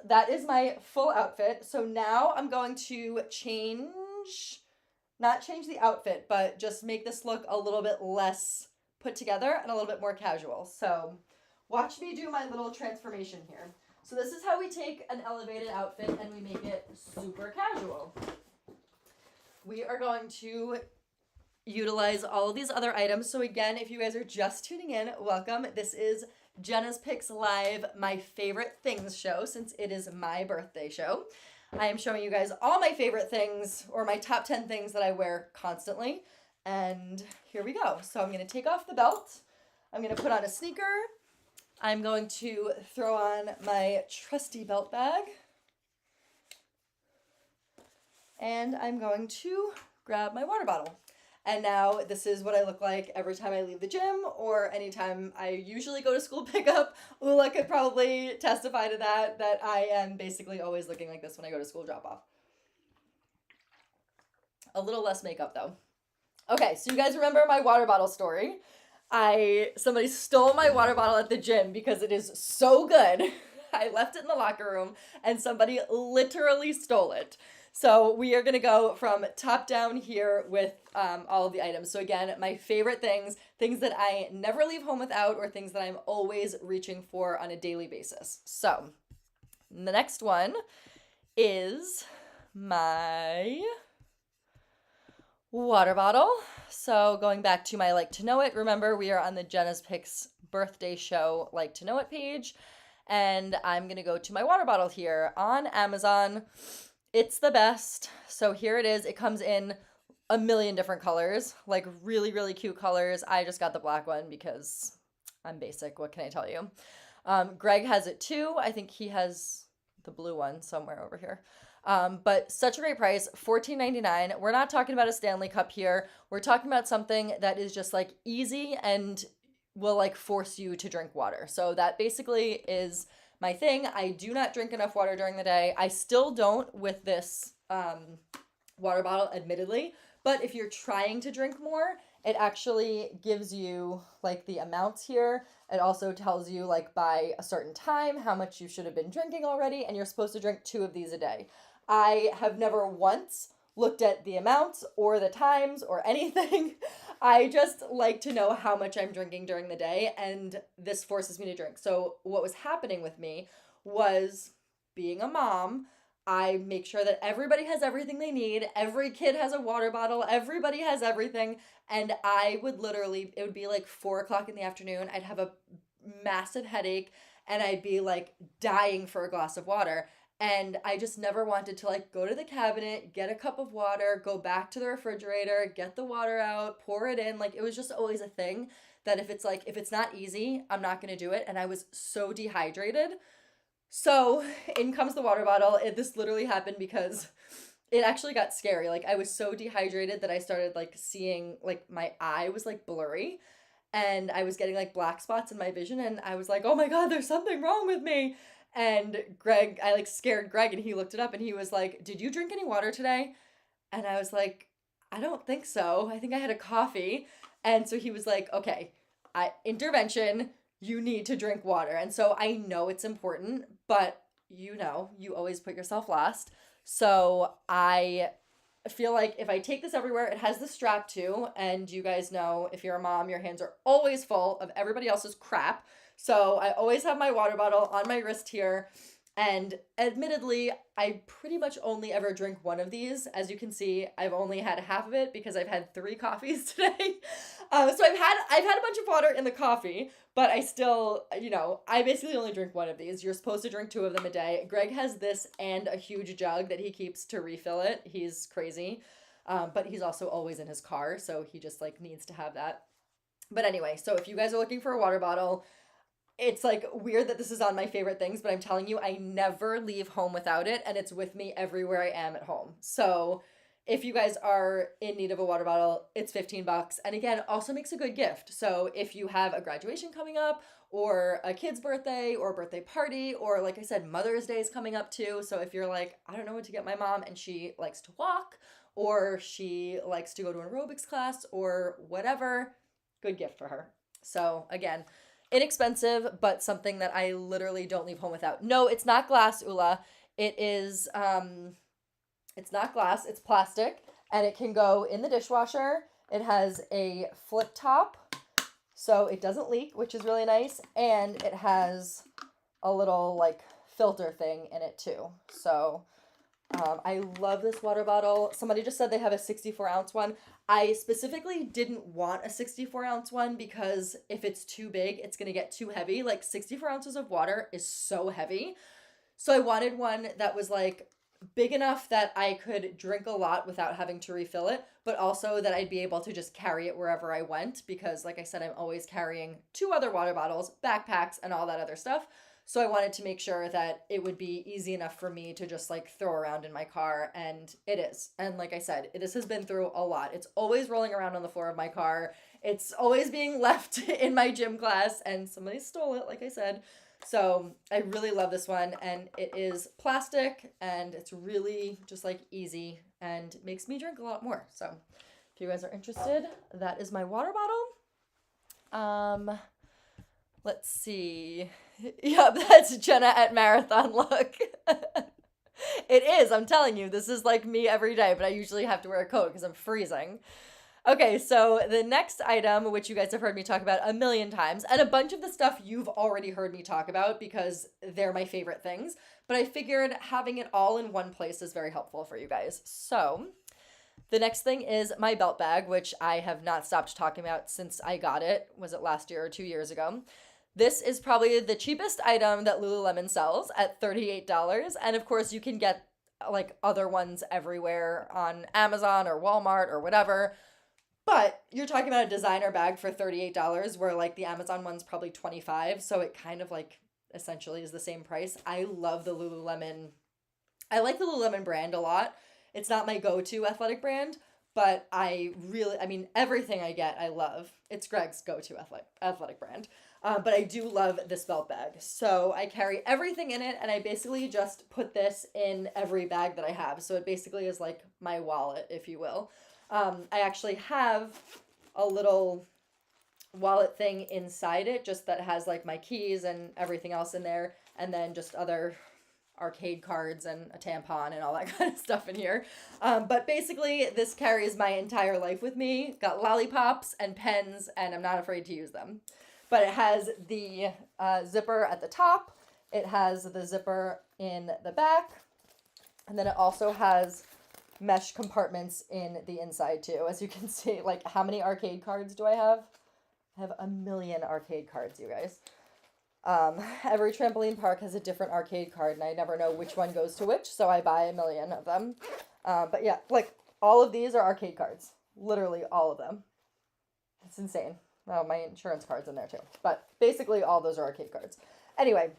that is my full outfit. So now I'm going to not change the outfit, but just make this look a little bit less put together and a little bit more casual. So watch me do my little transformation here. So this is how we take an elevated outfit and we make it super casual. We are going to utilize all of these other items. So again, if you guys are just tuning in, welcome. This is Jena's Picks Live, my favorite things show, since it is my birthday show. I am showing you guys all my favorite things, or my top 10 things that I wear constantly. And here we go. So I'm going to take off the belt. I'm going to put on a sneaker. I'm going to throw on my trusty belt bag. And I'm going to grab my water bottle. And now this is what I look like every time I leave the gym or anytime I usually go to school pickup. Ula could probably testify to that I am basically always looking like this when I go to school drop off. A little less makeup though. Okay, so you guys remember my water bottle story. Somebody stole my water bottle at the gym because it is so good. I left it in the locker room and somebody literally stole it. So we are going to go from top down here with all of the items. So again, my favorite things that I never leave home without, or things that I'm always reaching for on a daily basis. So the next one is my water bottle. So going back to my Like to Know It, remember we are on the Jena's Picks birthday show Like to Know It page. And I'm going to go to my water bottle here on Amazon. It's the best. So here it is. It comes in a million different colors, like really, really cute colors. I just got the black one because I'm basic. What can I tell you? Greg has it too. I think he has the blue one somewhere over here. But such a great price, $14.99. We're not talking about a Stanley Cup here. We're talking about something that is just like easy and will like force you to drink water. So that basically is my thing. I do not drink enough water during the day. I still don't with this water bottle, admittedly. But if you're trying to drink more, it actually gives you like the amounts here. It also tells you like by a certain time how much you should have been drinking already. And you're supposed to drink 2 of these a day. I have never once looked at the amounts or the times or anything. I just like to know how much I'm drinking during the day, and this forces me to drink. So what was happening with me was, being a mom, I make sure that everybody has everything they need. Every kid has a water bottle. Everybody has everything. And I would literally, it would be like 4:00 in the afternoon. I'd have a massive headache and I'd be like dying for a glass of water. And I just never wanted to like go to the cabinet, get a cup of water, go back to the refrigerator, get the water out, pour it in. Like it was just always a thing that if it's not easy, I'm not going to do it. And I was so dehydrated So in comes the water bottle. This literally happened because it actually got scary. Like I was so dehydrated that I started like seeing, like my eye was like blurry and I was getting like black spots in my vision, and I was like, "Oh my god, there's something wrong with me." And Greg, I like scared Greg, and he looked it up and he was like, "Did you drink any water today?" And I was like, "I don't think so. I think I had a coffee." And so he was like, "Okay, I intervention, you need to drink water." And so I know it's important, but you know, you always put yourself last. So I feel like if I take this everywhere, it has the strap too. And you guys know, if you're a mom, your hands are always full of everybody else's crap. So I always have my water bottle on my wrist here. And admittedly, I pretty much only ever drink one of these. As you can see, I've only had half of it because I've had 3 coffees today. So I've had a bunch of water in the coffee, but I still, I basically only drink one of these. You're supposed to drink 2 of them a day. Greg has this and a huge jug that he keeps to refill it. He's crazy. But he's also always in his car, so he just like needs to have that. But anyway, so if you guys are looking for a water bottle, it's like weird that this is on my favorite things, but I'm telling you, I never leave home without it, and it's with me everywhere I am at home. So if you guys are in need of a water bottle, it's $15. And again, also makes a good gift. So if you have a graduation coming up, or a kid's birthday, or a birthday party, or like I said, Mother's Day is coming up too. So if you're like, I don't know what to get my mom, and she likes to walk, or she likes to go to an aerobics class, or whatever, good gift for her. So again, inexpensive, but something that I literally don't leave home without. No, it's not glass, Ula. It is it's not glass, it's plastic, and it can go in the dishwasher. It has a flip top, so it doesn't leak, which is really nice, and it has a little like filter thing in it too. So I love this water bottle. Somebody just said they have a 64-ounce one. I specifically didn't want a 64-ounce one because if it's too big, it's going to get too heavy. Like 64 ounces of water is so heavy. So I wanted one that was like big enough that I could drink a lot without having to refill it, but also that I'd be able to just carry it wherever I went because, like I said, I'm always carrying 2 other water bottles, backpacks, and all that other stuff. So I wanted to make sure that it would be easy enough for me to just like throw around in my car, and it is. And like I said, this has been through a lot. It's always rolling around on the floor of my car. It's always being left in my gym class, and somebody stole it, like I said. So I really love this one, and it is plastic, and it's really just like easy and makes me drink a lot more. So if you guys are interested, that is my water bottle. Let's see. Yep, that's Jenna at Marathon Look. It is, I'm telling you, this is like me every day, but I usually have to wear a coat because I'm freezing. Okay, so the next item, which you guys have heard me talk about a million times, and a bunch of the stuff you've already heard me talk about because they're my favorite things, but I figured having it all in one place is very helpful for you guys. So the next thing is my belt bag, which I have not stopped talking about since I got it. Was it last year or 2 years ago? This is probably the cheapest item that Lululemon sells at $38. And of course, you can get like other ones everywhere on Amazon or Walmart or whatever. But you're talking about a designer bag for $38 where like the Amazon one's probably $25. So it kind of like essentially is the same price. I love the Lululemon. I like the Lululemon brand a lot. It's not my go-to athletic brand, but I mean, everything I get, I love. It's Greg's go-to athletic brand. But I do love this belt bag. So I carry everything in it, and I basically just put this in every bag that I have. So it basically is like my wallet, if you will. I actually have a little wallet thing inside it, just that has like my keys and everything else in there, and then just other arcade cards and a tampon and all that kind of stuff in here. But basically, this carries my entire life with me. Got lollipops and pens, and I'm not afraid to use them. But it has the zipper at the top. It has the zipper in the back. And then it also has mesh compartments in the inside too. As you can see, like, how many arcade cards do I have? I have a million arcade cards, you guys. Every trampoline park has a different arcade card, and I never know which one goes to which, so I buy a million of them. But yeah, like, all of these are arcade cards. Literally all of them. It's insane. Oh, my insurance card's in there too. But basically all those are arcade cards. Anyway,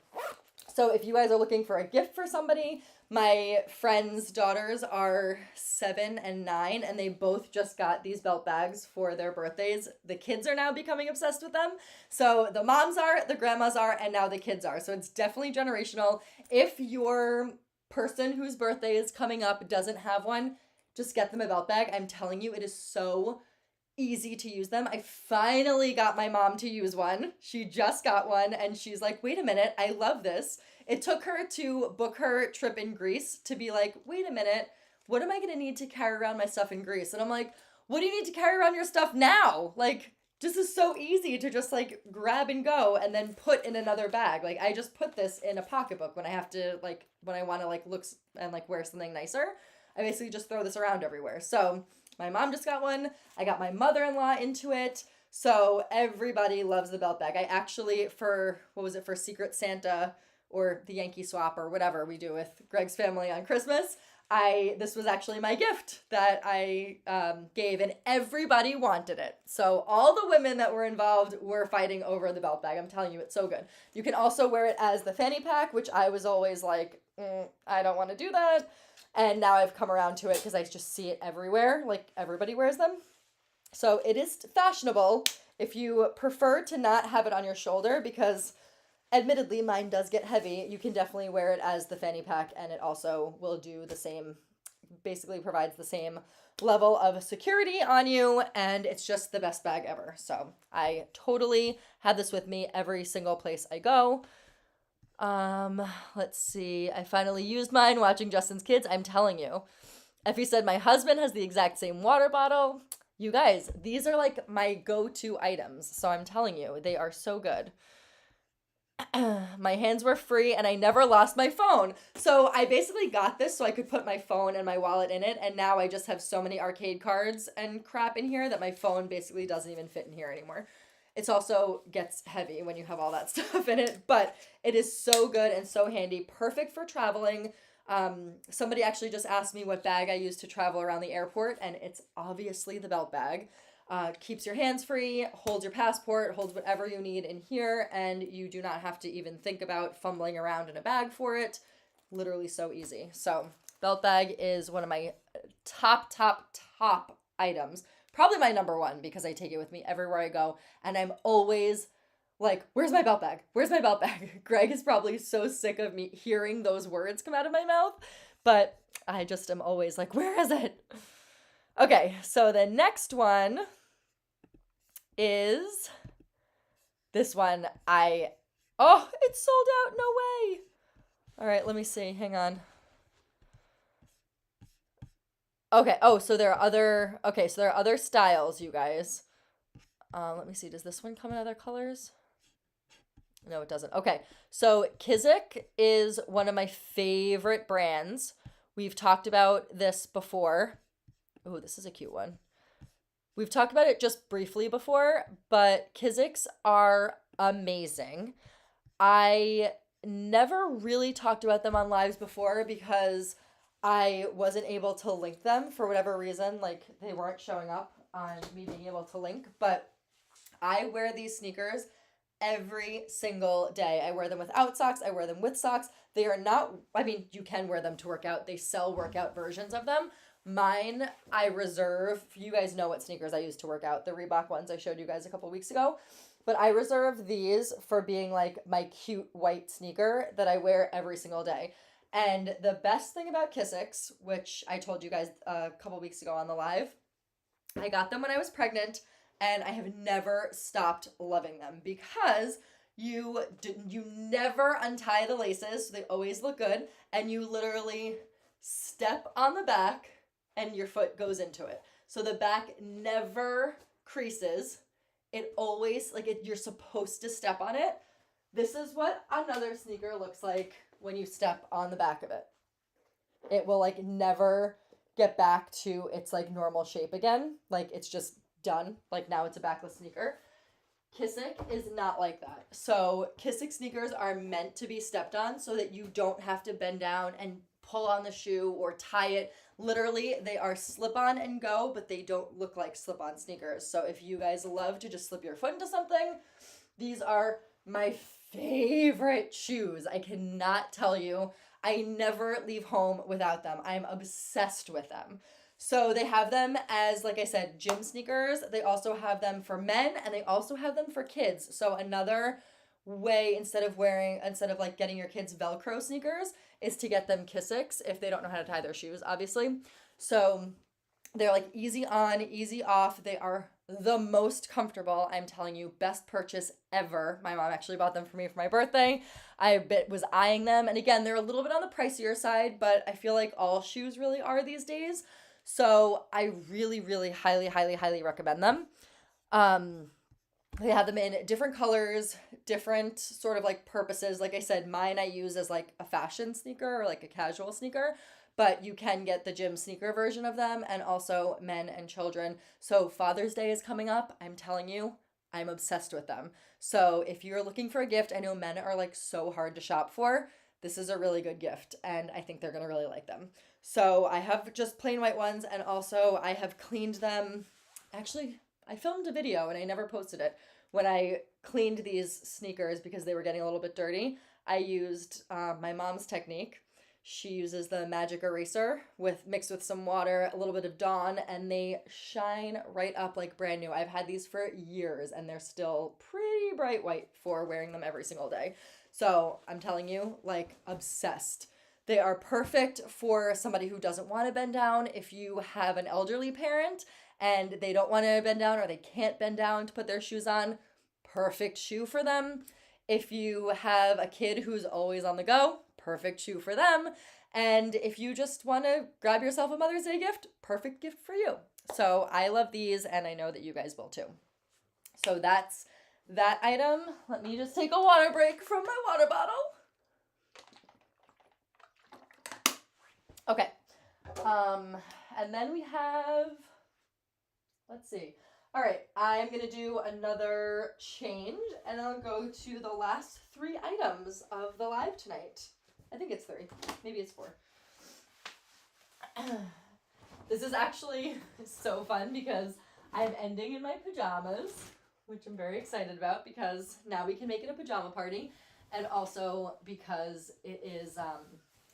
So if you guys are looking for a gift for somebody, my friends' daughters are 7 and 9, and they both just got these belt bags for their birthdays. The kids are now becoming obsessed with them. So the moms are, the grandmas are, and now the kids are. So it's definitely generational. If your person whose birthday is coming up doesn't have one, just get them a belt bag. I'm telling you, it is so easy to use them. I finally got my mom to use one. She just got one and she's like, wait a minute, I love this. It took her to book her trip in Greece to be like, wait a minute, what am I going to need to carry around my stuff in Greece? And I'm like, what do you need to carry around your stuff now? Like, this is so easy to just like grab and go and then put in another bag. Like, I just put this in a pocketbook when I have to like, when I want to like look and like wear something nicer. I basically just throw this around everywhere. So my mom just got one. I got my mother-in-law into it. So everybody loves the belt bag. I actually, for Secret Santa or the Yankee Swap or whatever we do with Greg's family on Christmas, this was actually my gift that I gave, and everybody wanted it. So all the women that were involved were fighting over the belt bag. I'm telling you, it's so good. You can also wear it as the fanny pack, which I was always like, I don't want to do that. And now I've come around to it because I just see it everywhere. Like, everybody wears them. So it is fashionable if you prefer to not have it on your shoulder, because admittedly mine does get heavy. You can definitely wear it as the fanny pack, and it also will do the same, basically provides the same level of security on you, and it's just the best bag ever. So I totally have this with me every single place I go. Let's see. I finally used mine watching Justin's Kids. I'm telling you. Effie said my husband has the exact same water bottle. You guys, these are like my go-to items. So I'm telling you, they are so good. My hands were free and I never lost my phone. So I basically got this so I could put my phone and my wallet in it. And now I just have so many arcade cards and crap in here that my phone basically doesn't even fit in here anymore. It also gets heavy when you have all that stuff in it, but it is so good and so handy. Perfect for traveling. Somebody actually just asked me what bag I use to travel around the airport, and it's obviously the belt bag. Keeps your hands free, holds your passport, holds whatever you need in here, and you do not have to even think about fumbling around in a bag for it. Literally so easy. So belt bag is one of my top items. Probably my number one, because I take it with me everywhere I go, and I'm always like, where's my belt bag? Where's my belt bag? Greg is probably so sick of me hearing those words come out of my mouth, but I just am always like, where is it? Okay, so the next one is this one. It's sold out. No way. All right, let me see. Hang on. Okay. So there are other styles, you guys. Let me see. Does this one come in other colors? No, it doesn't. Okay. So Kizik is one of my favorite brands. We've talked about this before. Oh, this is a cute one. We've talked about it just briefly before, but Kiziks are amazing. I never really talked about them on lives before because I wasn't able to link them for whatever reason. Like, they weren't showing up on me being able to link, but I wear these sneakers every single day. I wear them without socks. I wear them with socks. They are not, you can wear them to work out. They sell workout versions of them. Mine, I reserve, you guys know what sneakers I use to work out, the Reebok ones I showed you guys a couple weeks ago, but I reserve these for being like my cute white sneaker that I wear every single day. And the best thing about Kiziks, which I told you guys a couple weeks ago on the live, I got them when I was pregnant, and I have never stopped loving them because you never untie the laces, so they always look good, and you literally step on the back and your foot goes into it. So the back never creases. It always, you're supposed to step on it. This is what another sneaker looks like when you step on the back of it. It will never get back to its normal shape again. It's just done. Now it's a backless sneaker. Kizik is not like that. So Kizik sneakers are meant to be stepped on so that you don't have to bend down and pull on the shoe or tie it. Literally, they are slip on and go, but they don't look like slip on sneakers. So if you guys love to just slip your foot into something, these are my favorite shoes. I cannot tell you. I never leave home without them. I'm obsessed with them. So they have them as, like I said, gym sneakers. They also have them for men and they also have them for kids. So another way, instead of like getting your kids Velcro sneakers, is to get them Kiziks if they don't know how to tie their shoes, obviously. So they're like easy on, easy off. They are the most comfortable. I'm telling you, best purchase ever. My mom actually bought them for me for my birthday. Was eyeing them. And again, they're a little bit on the pricier side, but I feel like all shoes really are these days. So I really, really highly, highly, highly recommend them. They have them in different colors, different sort of like purposes. Like I said, mine I use as like a fashion sneaker or like a casual sneaker, but you can get the gym sneaker version of them and also men and children. So Father's Day is coming up. I'm telling you, I'm obsessed with them. So if you're looking for a gift, I know men are like so hard to shop for. This is a really good gift and I think they're going to really like them. So I have just plain white ones and also I have cleaned them. Actually, I filmed a video and I never posted it. When I cleaned these sneakers because they were getting a little bit dirty, I used my mom's technique. She uses the magic eraser mixed with some water, a little bit of Dawn, and they shine right up like brand new. I've had these for years and they're still pretty bright white for wearing them every single day. So I'm telling you, like obsessed. They are perfect for somebody who doesn't want to bend down. If you have an elderly parent and they don't want to bend down or they can't bend down to put their shoes on, perfect shoe for them. If you have a kid who's always on the go, perfect shoe for them. And if you just want to grab yourself a Mother's Day gift, perfect gift for you. So I love these and I know that you guys will too. So that's that item. Let me just take a water break from my water bottle. Okay. And then we have, let's see. All right, I'm going to do another change and I'll go to the last 3 items of the live tonight. I think it's 3. Maybe it's 4. This is actually so fun because I'm ending in my pajamas, which I'm very excited about because now we can make it a pajama party and also because it is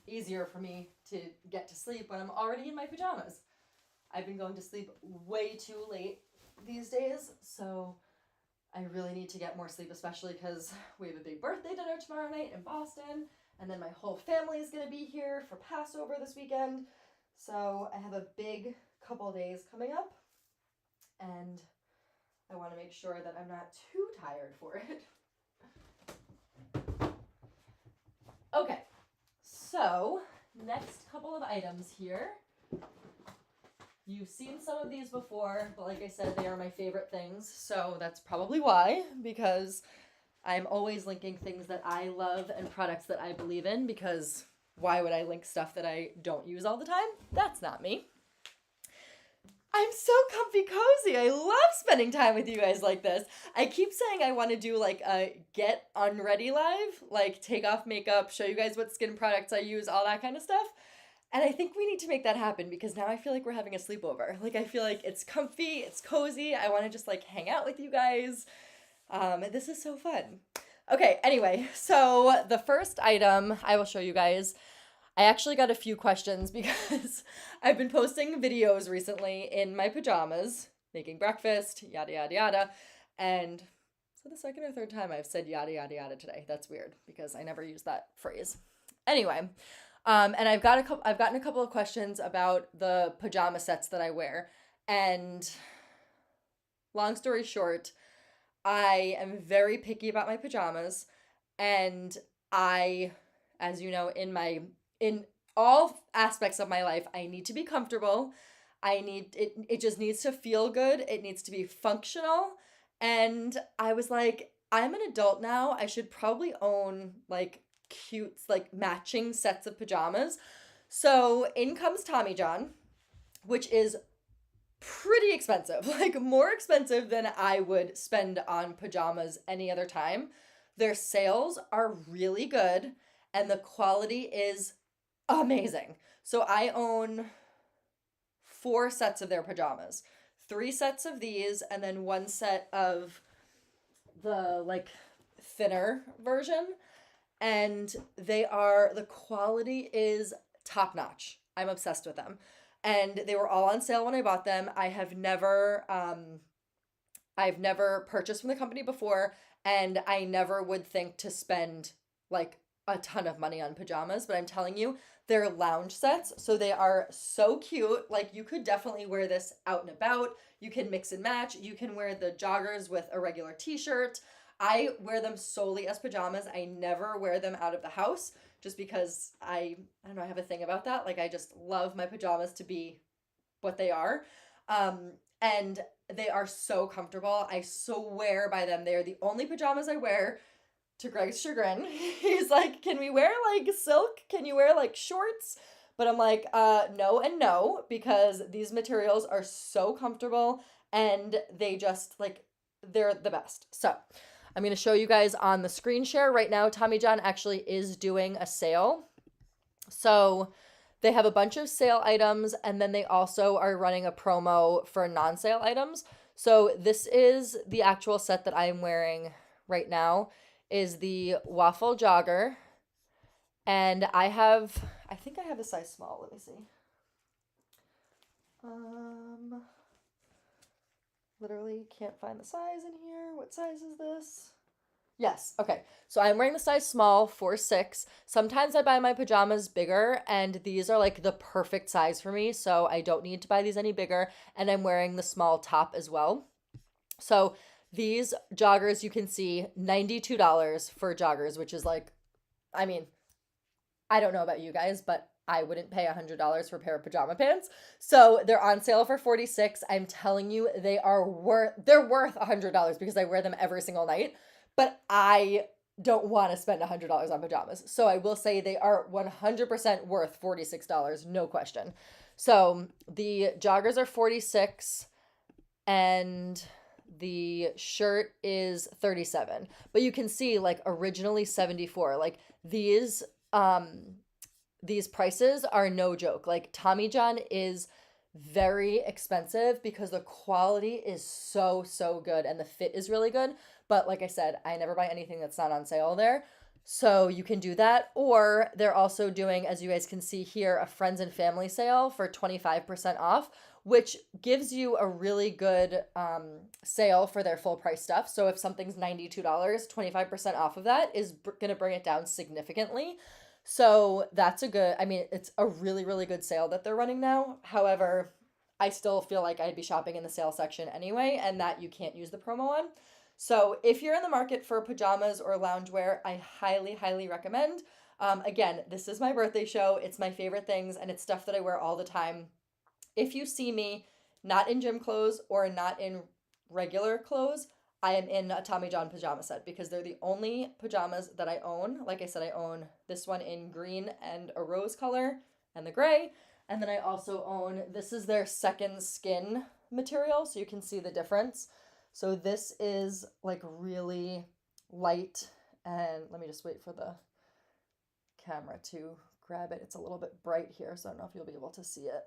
easier for me to get to sleep when I'm already in my pajamas. I've been going to sleep way too late these days, so I really need to get more sleep, especially because we have a big birthday dinner tomorrow night in Boston, and then my whole family is going to be here for Passover this weekend, so I have a big couple days coming up, and I want to make sure that I'm not too tired for it. Okay, so next couple of items here. You've seen some of these before, but like I said, they are my favorite things. So that's probably why, because I'm always linking things that I love and products that I believe in, because why would I link stuff that I don't use all the time? That's not me. I'm so comfy cozy. I love spending time with you guys like this. I keep saying I want to do like a get unready live, like take off makeup, show you guys what skin products I use, all that kind of stuff. And I think we need to make that happen because now I feel like we're having a sleepover. Like I feel like it's comfy, it's cozy. I want to just like hang out with you guys. And this is so fun. Okay, anyway, so the first item I will show you guys, I actually got a few questions because I've been posting videos recently in my pajamas, making breakfast, yada, yada, yada. And so the second or third time I've said yada, yada, yada today. That's weird because I never use that phrase. Anyway, and I've gotten a couple of questions about the pajama sets that I wear. And long story short, I am very picky about my pajamas. And I, as you know, in all aspects of my life, I need to be comfortable. It just needs to feel good. It needs to be functional. And I was like, I'm an adult now. I should probably own like cute, like matching sets of pajamas. So in comes Tommy John, which is pretty expensive, like more expensive than I would spend on pajamas any other time. Their sales are really good and the quality is amazing. So I own 4 sets of their pajamas, 3 sets of these, and then 1 set of the like thinner version. And the quality is top notch. I'm obsessed with them. And they were all on sale when I bought them. I've never purchased from the company before, and I never would think to spend like a ton of money on pajamas, but I'm telling you, they're lounge sets, so they are so cute. Like, you could definitely wear this out and about. You can mix and match. You can wear the joggers with a regular t-shirt. I wear them solely as pajamas. I never wear them out of the house just because I don't know, I have a thing about that. Like, I just love my pajamas to be what they are. And they are so comfortable. I swear by them. They are the only pajamas I wear, to Greg's chagrin. He's like, can we wear like silk? Can you wear like shorts? But I'm like, no and no, because these materials are so comfortable and they just like, they're the best. So I'm going to show you guys on the screen share right now. Tommy John actually is doing a sale. So they have a bunch of sale items, and then they also are running a promo for non-sale items. So this is the actual set that I'm wearing right now, is the waffle jogger. And I think I have a size small. Let me see. Literally can't find the size in here. What size is this? Yes. Okay. So I'm wearing the size small, 4'6". Sometimes I buy my pajamas bigger, and these are like the perfect size for me. So I don't need to buy these any bigger. And I'm wearing the small top as well. So these joggers, you can see $92 for joggers, which is like, I mean, I don't know about you guys, but I wouldn't pay $100 for a pair of pajama pants. So they're on sale for $46. I'm telling you, they're worth $100 because I wear them every single night. But I don't want to spend $100 on pajamas. So I will say they are 100% worth $46, no question. So the joggers are $46 and the shirt is $37. But you can see like originally $74. Like these prices are no joke. Like Tommy John is very expensive because the quality is so good and the fit is really good. But like I said, I never buy anything that's not on sale there. So you can do that. Or they're also doing, as you guys can see here, a friends and family sale for 25% off, which gives you a really good sale for their full price stuff. So if something's $92, 25% off of that is going to bring it down significantly. So that's it's a really good sale that they're running now. However, I still feel like I'd be shopping in the sale section anyway, and that you can't use the promo on. So if you're in the market for pajamas or loungewear, I highly recommend. Again, this is my birthday show. It's my favorite things, and it's stuff that I wear all the time. If you see me not in gym clothes or not in regular clothes, I am in a Tommy John pajama set because they're the only pajamas that I own. Like I said, I own this one in green and a rose color and the gray. And then I also own, this is their second skin material, so you can see the difference. So this is like really light, and let me just wait for the camera to grab it. It's a little bit bright here, so I don't know if you'll be able to see it.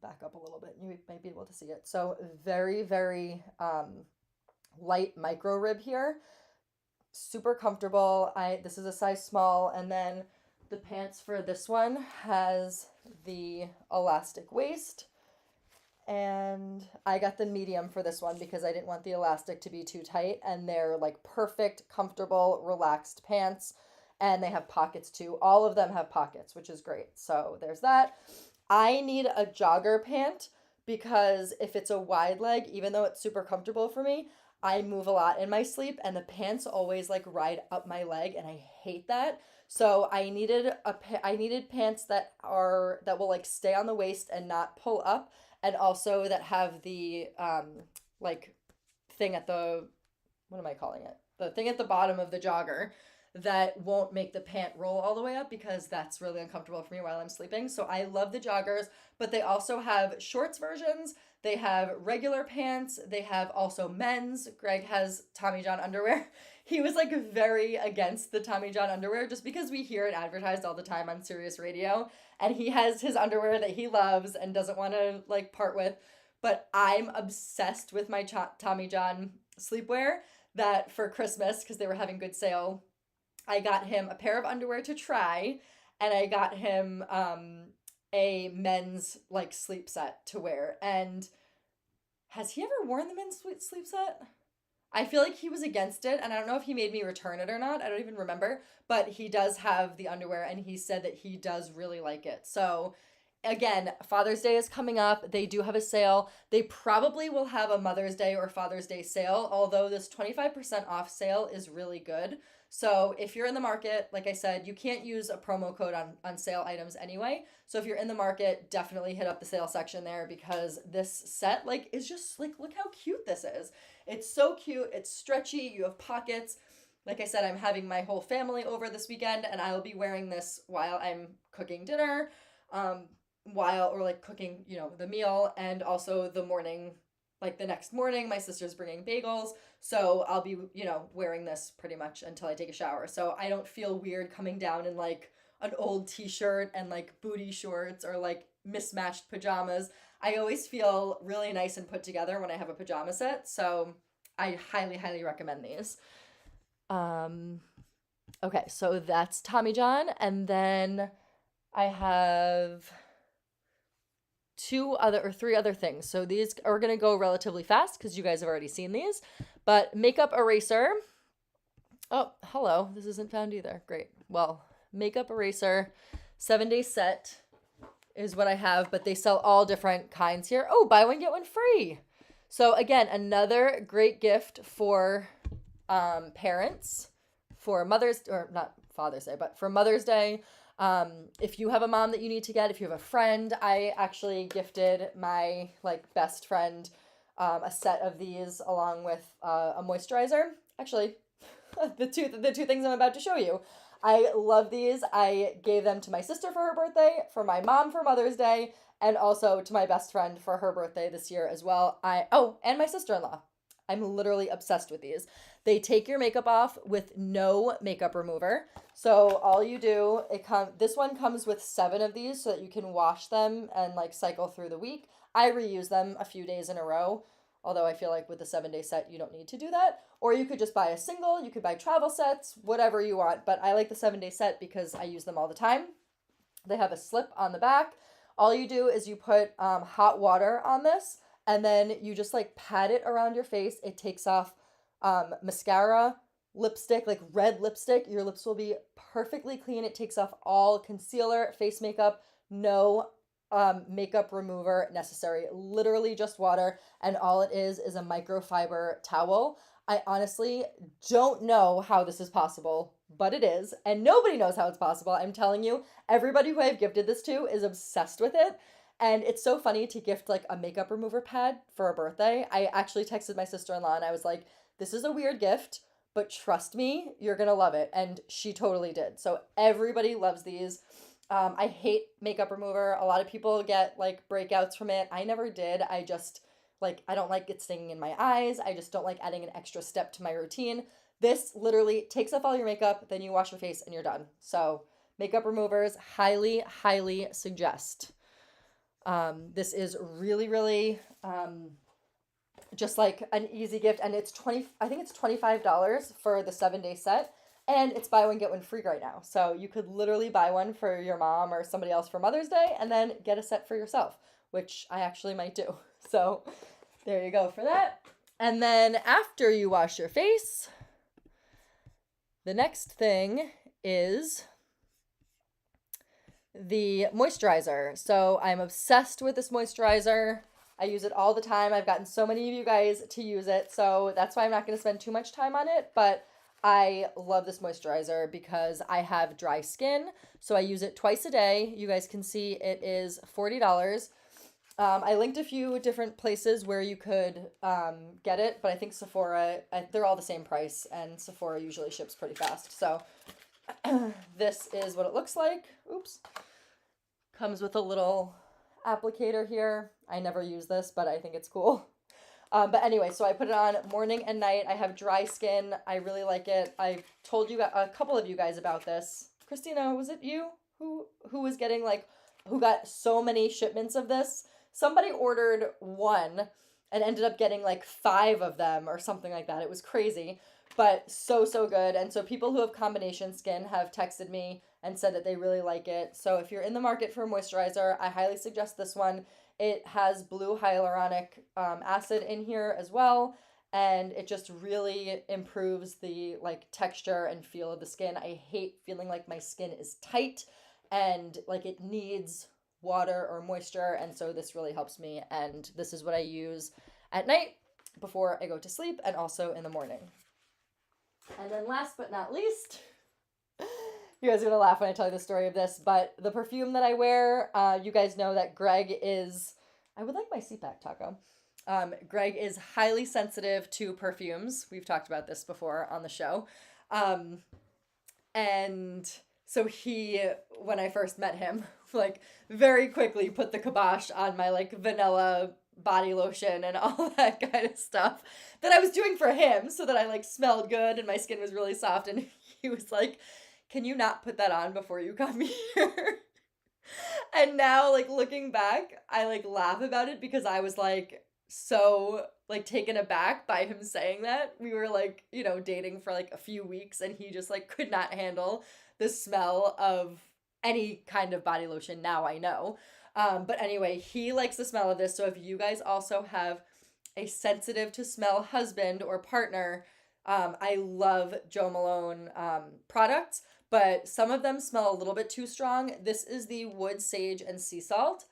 Back up a little bit, you might be able to see it. So very light micro rib here, super comfortable. This is a size small, and then the pants for this one has the elastic waist, and I got the medium for this one because I didn't want the elastic to be too tight, and they're like perfect, comfortable, relaxed pants, and they have pockets too. All of them have pockets, which is great. So there's that. I need a jogger pant because if it's a wide leg, even though it's super comfortable for me, I move a lot in my sleep and the pants always like ride up my leg, and I hate that. So I needed pants that will like stay on the waist and not pull up, and also that have the like thing at the, what am I calling it? The thing at the bottom of the jogger that won't make the pant roll all the way up because that's really uncomfortable for me while I'm sleeping. So I love the joggers, but they also have shorts versions. They have regular pants. They have also men's. Greg has Tommy John underwear. He was like very against the Tommy John underwear just because we hear it advertised all the time on Sirius Radio, and he has his underwear that he loves and doesn't want to like part with. But I'm obsessed with my Tommy John sleepwear. that for Christmas, because they were having good sale, I got him a pair of underwear to try, and I got him a men's like sleep set to wear. And has he ever worn the men's sleep set? I feel like he was against it, and I don't know if he made me return it or not. I don't even remember, but he does have the underwear, and he said that he does really like it. So, again, Father's Day is coming up. They do have a sale. They probably will have a Mother's Day or Father's Day sale, although this 25% off sale is really good. So if you're in the market, like I said, you can't use a promo code on sale items anyway. So if you're in the market, definitely hit up the sale section there, because this set like is just like, look how cute this is. It's so cute. It's stretchy. You have pockets. Like I said, I'm having my whole family over this weekend, and I will be wearing this while I'm cooking dinner, or like cooking, the meal, and also the morning, like the next morning, my sister's bringing bagels. So I'll be, wearing this pretty much until I take a shower. So I don't feel weird coming down in like an old t-shirt and like booty shorts or like mismatched pajamas. I always feel really nice and put together when I have a pajama set. So I highly, highly recommend these. Okay, so that's Tommy John. And then I have three other things. So these are going to go relatively fast because you guys have already seen these. But makeup eraser. Oh, hello. This isn't found either. Great. Well, makeup eraser 7-day set is what I have, but they sell all different kinds here. Oh, buy one, get one free. So again, another great gift for parents for Father's Day, but for Mother's Day. If you have a mom that you need to get, if you have a friend, I actually gifted my like best friend a set of these along with a moisturizer. Actually, the two things I'm about to show you. I love these. I gave them to my sister for her birthday, for my mom for Mother's Day, and also to my best friend for her birthday this year as well. And my sister-in-law. I'm literally obsessed with these. They take your makeup off with no makeup remover. So all you do, this one comes with 7 of these so that you can wash them and like cycle through the week. I reuse them a few days in a row, although I feel like with the 7-day set, you don't need to do that. Or you could just buy a single, you could buy travel sets, whatever you want. But I like the 7-day set because I use them all the time. They have a slip on the back. All you do is you put hot water on this, and then you just like pat it around your face. It takes off mascara, lipstick, like red lipstick. Your lips will be perfectly clean. It takes off all concealer, face makeup, no makeup remover necessary. Literally just water, and all it is a microfiber towel. I honestly don't know how this is possible, but it is, and nobody knows how it's possible. I'm telling you, everybody who I've gifted this to is obsessed with it. And it's so funny to gift like a makeup remover pad for a birthday. I actually texted my sister-in-law and I was like, this is a weird gift, but trust me, you're going to love it. And she totally did. So everybody loves these. I hate makeup remover. A lot of people get like breakouts from it. I never did. I just I don't like it stinging in my eyes. I just don't like adding an extra step to my routine. This literally takes off all your makeup, then you wash your face and you're done. So makeup removers, highly, highly suggest. This is really, really just like an easy gift, and it's $25 for the 7-day set, and it's buy one get one free right now. So you could literally buy one for your mom or somebody else for Mother's Day and then get a set for yourself, which I actually might do. So there you go for that. And then after you wash your face, the next thing is the moisturizer. So I'm obsessed with this moisturizer. I use it all the time. I've gotten so many of you guys to use it, so that's why I'm not going to spend too much time on it, but I love this moisturizer because I have dry skin, so I use it twice a day. You guys can see it is $40. I linked a few different places where you could get it, but I think Sephora, they're all the same price, and Sephora usually ships pretty fast. So this is what it looks like. Oops. Comes with a little applicator here. I never use this, but I think it's cool. But anyway, so I put it on morning and night. I have dry skin. I really like it. I told you a couple of you guys about this. Christina, was it you who was getting who got so many shipments of this? Somebody ordered one, and ended up getting like 5 of them or something like that. It was crazy, but so, so good. And so people who have combination skin have texted me and said that they really like it. So if you're in the market for a moisturizer, I highly suggest this one. It has blue hyaluronic acid in here as well, and it just really improves the like texture and feel of the skin. I hate feeling like my skin is tight and like it needs water or moisture, and so this really helps me, and this is what I use at night before I go to sleep and also in the morning. And then last but not least, you guys are gonna laugh when I tell you the story of this, but the perfume that I wear, you guys know that Greg is, I would like my CPAC taco. Greg is highly sensitive to perfumes. We've talked about this before on the show. And so he, when I first met him, like very quickly put the kibosh on my like vanilla body lotion and all that kind of stuff that I was doing for him so that I like smelled good and my skin was really soft. And he was like, can you not put that on before you come here? And now like looking back, I like laugh about it because I was like so like taken aback by him saying that. We were like, you know, dating for like a few weeks and he just like could not handle the smell of any kind of body lotion. Now I know. But anyway, he likes the smell of this. So if you guys also have a sensitive to smell husband or partner, I love Jo Malone products, but some of them smell a little bit too strong. This is the wood, sage, and sea salt.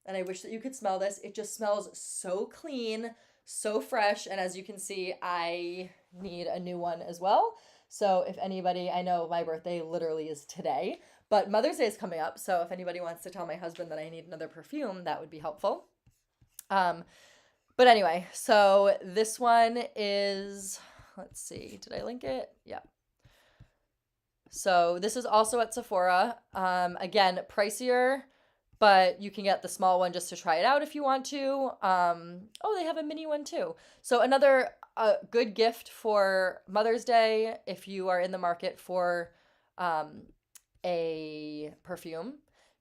And I wish that you could smell this. It just smells so clean, so fresh. And as you can see, I need a new one as well. So if anybody, I know my birthday literally is today, but Mother's Day is coming up. So if anybody wants to tell my husband that I need another perfume, that would be helpful. But anyway, so this one is, let's see, did I link it? Yeah. So this is also at Sephora. Again, pricier, but you can get the small one just to try it out if you want to. Oh, they have a mini one too. So another good gift for Mother's Day if you are in the market for a perfume.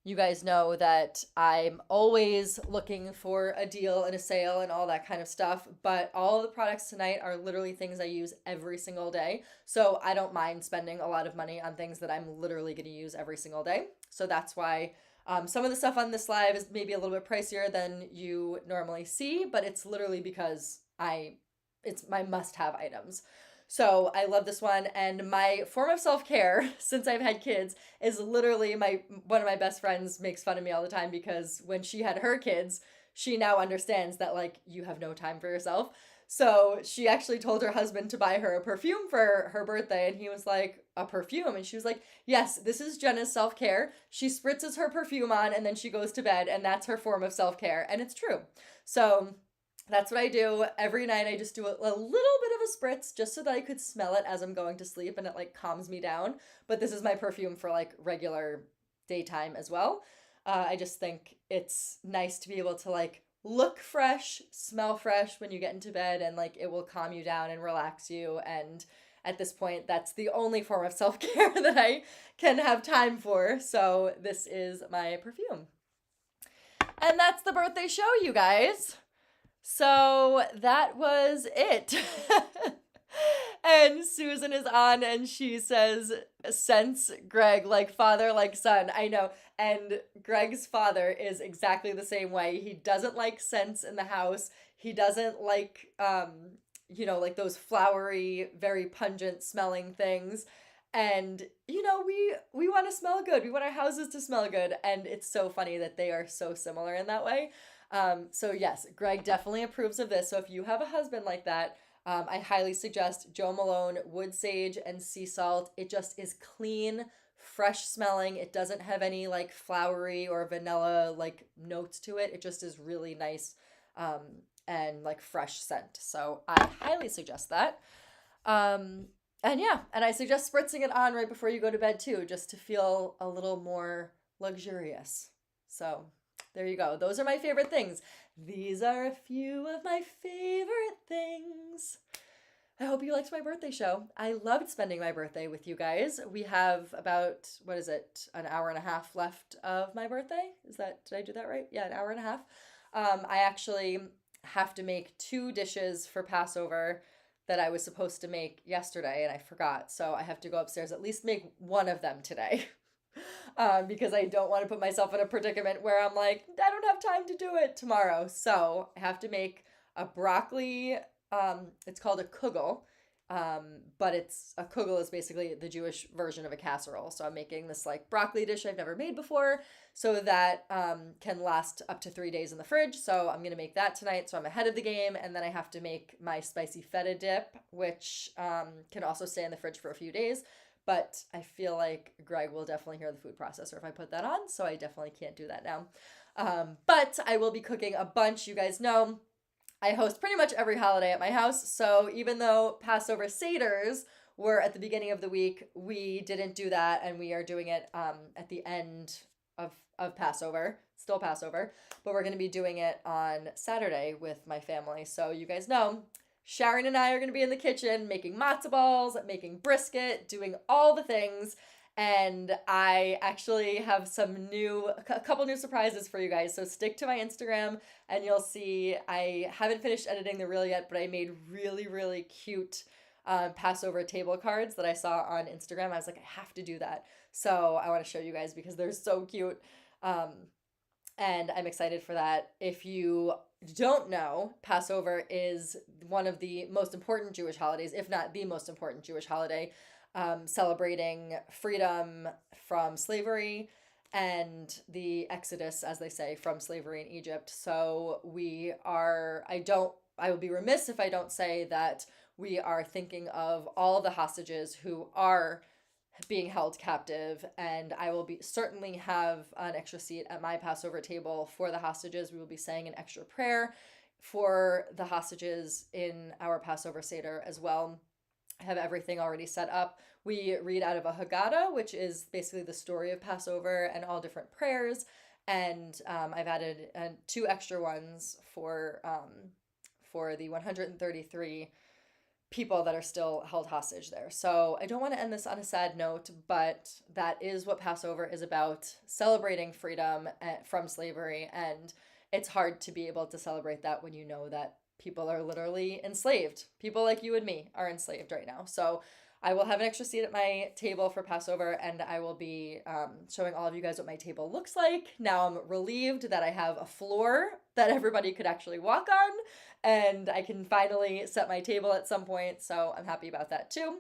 You guys know that I'm always looking for a deal and a sale and all that kind of stuff, but all of the products tonight are literally things I use every single day. So I don't mind spending a lot of money on things that I'm literally going to use every single day. So that's why some of the stuff on this live is maybe a little bit pricier than you normally see, but it's literally because it's my must-have items. So I love this one, and my form of self-care since I've had kids is literally one of my best friends makes fun of me all the time because when she had her kids, she now understands that like you have no time for yourself. So she actually told her husband to buy her a perfume for her birthday, and he was like, a perfume? And she was like, yes, this is Jenna's self-care. She spritzes her perfume on and then she goes to bed, and that's her form of self-care, and it's true. So that's what I do every night. I just do a little bit of a spritz just so that I could smell it as I'm going to sleep and it like calms me down. But this is my perfume for like regular daytime as well. I just think it's nice to be able to like look fresh, smell fresh when you get into bed, and like it will calm you down and relax you. And at this point, that's the only form of self-care that I can have time for. So this is my perfume. And that's the birthday show, you guys. So that was it. And Susan is on and she says, sense Greg, like father, like son. I know. And Greg's father is exactly the same way. He doesn't like scents in the house. He doesn't like, like those flowery, very pungent smelling things. And, we want to smell good. We want our houses to smell good. And it's so funny that they are so similar in that way. So yes, Greg definitely approves of this. So if you have a husband like that, I highly suggest Jo Malone Wood Sage and Sea Salt. It just is clean, fresh smelling. It doesn't have any like flowery or vanilla like notes to it. It just is really nice and like fresh scent. So I highly suggest that. And I suggest spritzing it on right before you go to bed too, just to feel a little more luxurious. So there you go. Those are my favorite things. These are a few of my favorite things. I hope you liked my birthday show. I loved spending my birthday with you guys. We have about, an hour and a half left of my birthday? Did I do that right? Yeah, an hour and a half. I actually have to make 2 dishes for Passover that I was supposed to make yesterday and I forgot. So I have to go upstairs, at least make one of them today. Because I don't want to put myself in a predicament where I'm like, I don't have time to do it tomorrow. So I have to make a broccoli, it's called a kugel. But a kugel is basically the Jewish version of a casserole. So I'm making this like broccoli dish I've never made before, so that can last up to 3 days in the fridge. So I'm gonna make that tonight, so I'm ahead of the game. And then I have to make my spicy feta dip, which can also stay in the fridge for a few days. But I feel like Greg will definitely hear the food processor if I put that on, so I definitely can't do that now. But I will be cooking a bunch. You guys know I host pretty much every holiday at my house, so even though Passover Seders were at the beginning of the week, we didn't do that, and we are doing it at the end of Passover, still Passover, but we're going to be doing it on Saturday with my family. So you guys know, Sharon and I are going to be in the kitchen making matzo balls, making brisket, doing all the things. And I actually have a couple new surprises for you guys. So stick to my Instagram and you'll see I haven't finished editing the reel yet, but I made really, really cute Passover table cards that I saw on Instagram. I was like, I have to do that. So I want to show you guys because they're so cute. And I'm excited for that. If you don't know, Passover is one of the most important Jewish holidays, if not the most important Jewish holiday, celebrating freedom from slavery and the exodus, as they say, from slavery in Egypt. So I would be remiss if I don't say that we are thinking of all the hostages who are being held captive, and I will certainly have an extra seat at my Passover table for the hostages. We will be saying an extra prayer for the hostages in our Passover Seder as well. I have everything already set up. We read out of a Haggadah, which is basically the story of Passover and all different prayers, and I've added 2 extra ones for the 133 people that are still held hostage there. So I don't want to end this on a sad note, but that is what Passover is about, celebrating freedom from slavery. And it's hard to be able to celebrate that when you know that people are literally enslaved. People like you and me are enslaved right now. So I will have an extra seat at my table for Passover, and I will be showing all of you guys what my table looks like. Now I'm relieved that I have a floor that everybody could actually walk on, and I can finally set my table at some point, so I'm happy about that too.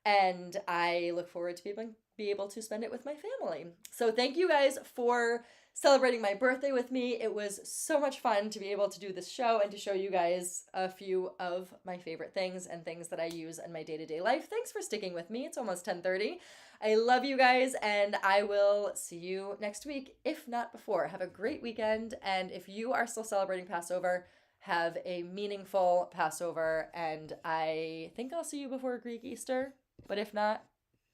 And I look forward to be able to spend it with my family. So thank you guys for celebrating my birthday with me. It was so much fun to be able to do this show and to show you guys a few of my favorite things and things that I use in my day-to-day life. Thanks for sticking with me. It's almost 10:30. I love you guys, and I will see you next week, if not before. Have a great weekend, and if you are still celebrating Passover, have a meaningful Passover, and I think I'll see you before Greek Easter, but if not,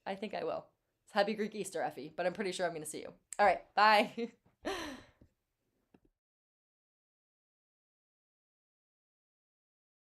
I think I will. Happy Greek Easter, Effie, but I'm pretty sure I'm going to see you. All right, bye.